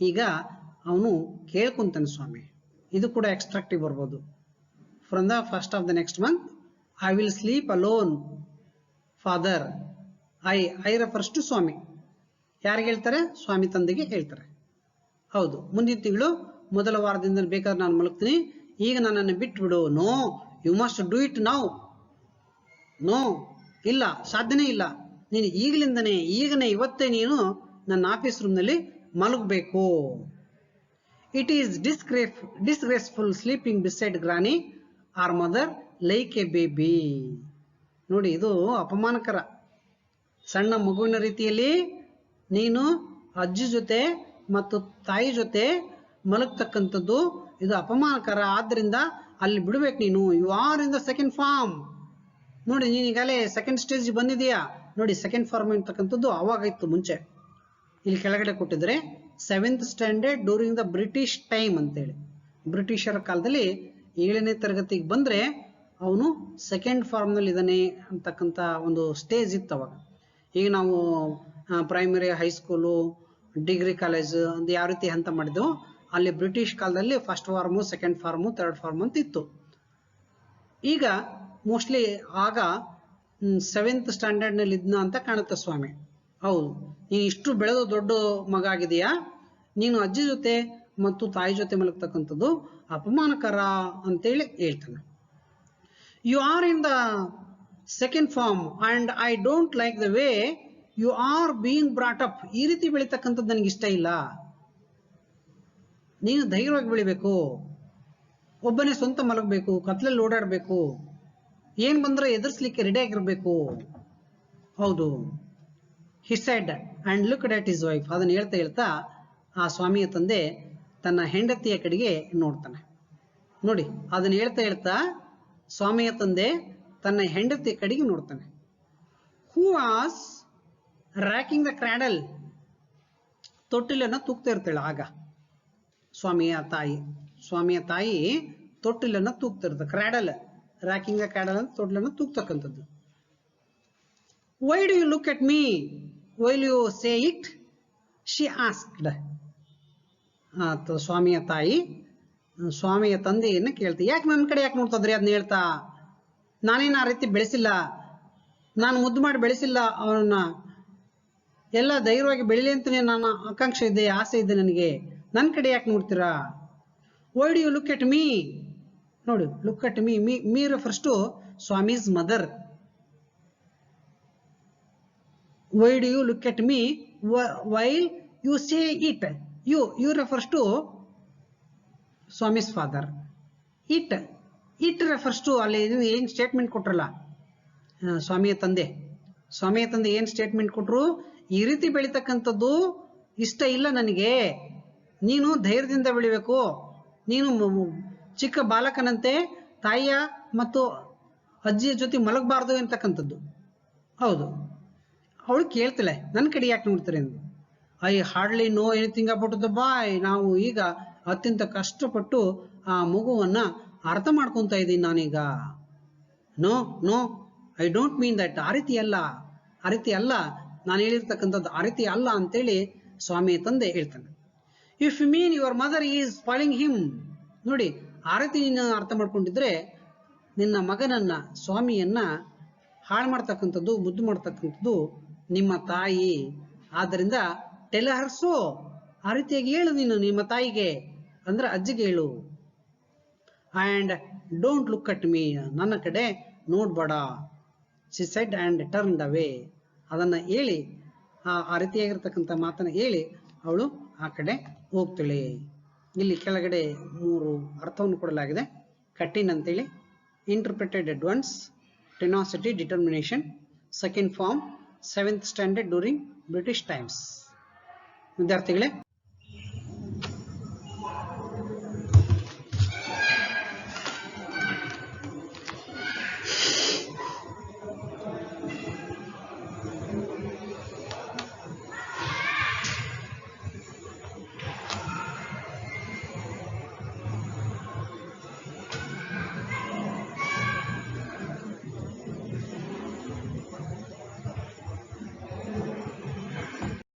ಈಗ ಅವನು ಕೇಳ್ಕೊಂತಾನೆ ಸ್ವಾಮಿ. ಇದು ಕೂಡ ಎಕ್ಸ್ಟ್ರಾಕ್ಟಿವ್ ಬರ್ಬೋದು. From the first of the next month I will sleep alone father. I refers to Swami. ಯಾರಿಗೆ ಹೇಳ್ತಾರೆ? ಸ್ವಾಮಿ ತಂದೆಗೆ ಹೇಳ್ತಾರೆ. ಹೌದು, ಮುಂದಿನ ತಿಂಗಳು ಮೊದಲ ವಾರದಿಂದ ಬೇಕಾದ್ರೆ ನಾನು ಮಲಗ್ತೀನಿ, ಈಗ ನನ್ನನ್ನು ಬಿಟ್ಬಿಡು. No, you must do it now. No, ಇಲ್ಲ, ಸಾಧ್ಯನೇ ಇಲ್ಲ. ನೀನು ಈಗನೇ ಇವತ್ತೇ ನೀನು ನನ್ನ ಆಫೀಸ್ ರೂಮ್ನಲ್ಲಿ ಮಲಗಬೇಕು. It is disgraceful sleeping beside granny or mother like a baby. ನೋಡಿ, ಇದು ಅಪಮಾನಕರ. ಸಣ್ಣ ಮಗುವಿನ ರೀತಿಯಲ್ಲಿ ನೀನು ಅಜ್ಜಿ ಜೊತೆ ಮತ್ತು ತಾಯಿ ಜೊತೆ ಮಲಗ್ತಕ್ಕಂಥದ್ದು ಇದು ಅಪಮಾನಕರ. ಆದ್ದರಿಂದ ಅಲ್ಲಿ ಬಿಡ್ಬೇಕು ನೀನು. You are in the second form. ನೋಡಿ, ನೀನು ಈಗಾಗಲೇ ಸೆಕೆಂಡ್ ಸ್ಟೇಜ್ ಬಂದಿದೆಯಾ? ನೋಡಿ, ಸೆಕೆಂಡ್ ಫಾರ್ಮ್ ಅಂತಕ್ಕಂಥದ್ದು ಅವಾಗ ಇತ್ತು ಮುಂಚೆ. ಇಲ್ಲಿ ಕೆಳಗಡೆ ಕೊಟ್ಟಿದ್ರೆ 7th standard during the British time ಅಂತೇಳಿ. ಬ್ರಿಟಿಷರ ಕಾಲದಲ್ಲಿ 7ನೇ ತರಗತಿಗೆ ಬಂದರೆ ಅವನು ಸೆಕೆಂಡ್ ಫಾರ್ಮ್ನಲ್ಲಿ ಇದ್ದಾನೆ ಅಂತಕ್ಕಂಥ ಒಂದು ಸ್ಟೇಜ್ ಇತ್ತು ಅವಾಗ. ಈಗ ನಾವು ಪ್ರೈಮರಿ, ಹೈಸ್ಕೂಲು, ಡಿಗ್ರಿ ಕಾಲೇಜ್ ಅಂತ ಯಾವ ರೀತಿ ಹಂತ ಮಾಡಿದ್ದೆವು, ಅಲ್ಲಿ ಬ್ರಿಟಿಷ್ ಕಾಲದಲ್ಲಿ first form, second form, third form ಅಂತ ಇತ್ತು. ಈಗ ಮೋಸ್ಟ್ಲಿ ಆಗ 7th ಸ್ಟ್ಯಾಂಡರ್ಡ್ನಲ್ಲಿ ಇದ್ನ ಅಂತ ಕಾಣುತ್ತೆ ಸ್ವಾಮಿ. ಹೌದು, ನೀನು ಇಷ್ಟು ಬೆಳೆದು ದೊಡ್ಡ ಮಗ ಆಗಿದೆಯಾ, ನೀನು ಅಜ್ಜಿ ಜೊತೆ ಮತ್ತು ತಾಯಿ ಜೊತೆ ಮಲಗ್ತಕ್ಕಂಥದ್ದು ಅಪಮಾನಕರ ಅಂತೇಳಿ ಹೇಳ್ತಾನೆ. You are in the second form and I don't like the way you are being brought up. ಈ ರೀತಿ ಬೆಳೀತಕ್ಕಂಥದ್ದು ನನಗೆ ಇಷ್ಟ ಇಲ್ಲ. ನೀನು ಧೈರ್ಯವಾಗಿ ಬೆಳಿಬೇಕು, ಒಬ್ಬನೇ ಸ್ವಂತ ಮಲಗಬೇಕು, ಕತ್ಲಲ್ಲಿ ಓಡಾಡಬೇಕು, ಏನ್ ಬಂದ್ರೆ ಎದುರಿಸ್ಲಿಕ್ಕೆ ರೆಡಿ ಆಗಿರ್ಬೇಕು. ಹೌದು, he said and looked at his wife. ಅದನ್ನು ಹೇಳ್ತಾ ಆ ಸ್ವಾಮಿಯ ತಂದೆ ತನ್ನ ಹೆಂಡತಿಯ ಕಡೆಗೆ ನೋಡ್ತಾನೆ. ನೋಡಿ, ಅದನ್ನು ಹೇಳ್ತಾ ಸ್ವಾಮಿಯ ತಂದೆ ತನ್ನ ಹೆಂಡತಿಯ ಕಡೆಗೆ ನೋಡ್ತಾನೆ. Who was rocking the cradle. ತೊಟ್ಟಿಲನ್ನು ತೂಗ್ತಾ ಇರ್ತಾಳೆ ಆಗ ಸ್ವಾಮಿಯ ತಾಯಿ ತೊಟ್ಟಿಲನ್ನು ತೂಗ್ತಾ ಇರ್ತಾಳೆ. ಕ್ರ್ಯಾಡಲ್, ರ್ಯಾಕಿಂಗ್ ದ ಕ್ರ್ಯಾಡಲ್ ಅಂತ ತೊಟ್ಟಿಲನ್ನು ತೂಗ್ತಕ್ಕಂಥದ್ದು. Why do you look at me while you say it, she asked. ಸ್ವಾಮಿಯ ತಂದೆಯನ್ನು ಕೇಳ್ತಾ, ಯಾಕೆ ನನ್ನ ಕಡೆ ಯಾಕೆ ನೋಡ್ತದ್ರಿ? ಅದನ್ನ ಹೇಳ್ತಾ, ನಾನೇನು ಆ ರೀತಿ ಬೆಳೆಸಿಲ್ಲ, ನಾನು ಮುದ್ದು ಮಾಡಿ ಬೆಳೆಸಿಲ್ಲ ಅವನನ್ನ. ಎಲ್ಲ ಧೈರ್ಯವಾಗಿ ಬೆಳಿಲಿ ಅಂತಲೇ ನಾನು ಆಕಾಂಕ್ಷೆ ಇದೆ, ಆಸೆ ಇದೆ ನನಗೆ. ನನ್ನ ಕಡೆ ಯಾಕೆ ನೋಡ್ತೀರಾ? Why do you look at me. ನೋಡಿ, look at me refers to Swami's mother. Why do you look at me while you say it. You refers to Swami's father. It refers to, ಅಲ್ಲಿ ಏನು ಸ್ಟೇಟ್ಮೆಂಟ್ ಕೊಟ್ರಲ್ಲ ಸ್ವಾಮಿಯ ತಂದೆ ಏನು ಸ್ಟೇಟ್ಮೆಂಟ್ ಕೊಟ್ರು? ಈ ರೀತಿ ಬೆಳೀತಕ್ಕಂಥದ್ದು ಇಷ್ಟ ಇಲ್ಲ ನನಗೆ. ನೀನು ಧೈರ್ಯದಿಂದ ಬೆಳಿಬೇಕು. ನೀನು ಚಿಕ್ಕ ಬಾಲಕನಂತೆ ತಾಯಿಯ ಮತ್ತು ಅಜ್ಜಿಯ ಜೊತೆ ಮಲಗಬಾರ್ದು ಅಂತಕ್ಕಂಥದ್ದು. ಹೌದು, ಅವಳು ಕೇಳ್ತಾಳೆ, ನನ್ನ ಕಡೆ ಯಾಕೆ ನೋಡ್ತಾರೆ ಎಂದು. I hardly know anything about the boy. ನಾವು ಈಗ ಅತ್ಯಂತ ಕಷ್ಟಪಟ್ಟು ಆ ಮಗುವನ್ನ ಅರ್ಥ ಮಾಡ್ಕೊತಾ ಇದ್ದೀನಿ ನಾನೀಗ. No I don't mean that. ಆ ರೀತಿ ಅಲ್ಲ ನಾನು ಹೇಳಿರ್ತಕ್ಕಂಥದ್ದು, ಆ ರೀತಿ ಅಲ್ಲ ಅಂತೇಳಿ ಸ್ವಾಮಿ ತಂದೆ ಹೇಳ್ತಾನೆ. If you mean your mother is spoiling him. ನೋಡಿ, ಆ ರೀತಿ ನೀನು ಅರ್ಥ ಮಾಡ್ಕೊಂಡಿದ್ರೆ ನಿನ್ನ ಮಗನನ್ನ, ಸ್ವಾಮಿಯನ್ನ ಹಾಳು ಮಾಡ್ತಕ್ಕಂಥದ್ದು, ಮುದ್ದು ಮಾಡ್ತಕ್ಕಂಥದ್ದು ನಿಮ್ಮ ತಾಯಿ. ಆದ್ದರಿಂದ ಟೆಲ್ ಹರ್ ಸೋ. ಆ ರೀತಿಯಾಗಿ ಹೇಳು ನೀನು ನಿಮ್ಮ ತಾಯಿಗೆ, ಅಂದ್ರೆ ಅಜ್ಜಿಗೆ ಹೇಳು. And don't look at me. ನನ್ನ ಕಡೆ ನೋಡ್ಬೇಡ. ಶಿ ಸೆಡ್ ಆ್ಯಂಡ್ ಟರ್ನ್ಡ್ ಅವೇ. ಅದನ್ನು ಹೇಳಿ, ಆ ರೀತಿಯಾಗಿರ್ತಕ್ಕಂಥ ಮಾತನ್ನು ಹೇಳಿ ಅವಳು ಆ ಕಡೆ ಹೋಗ್ತಾಳೆ. ಇಲ್ಲಿ ಕೆಳಗಡೆ 3 ಅರ್ಥವನ್ನು ಕೊಡಲಾಗಿದೆ. ಕಠಿಣ್ ಅಂತೇಳಿ, interpreted advance, tenacity, determination, second form, 7th standard during British times. ವಿದ್ಯಾರ್ಥಿಗಳೇ,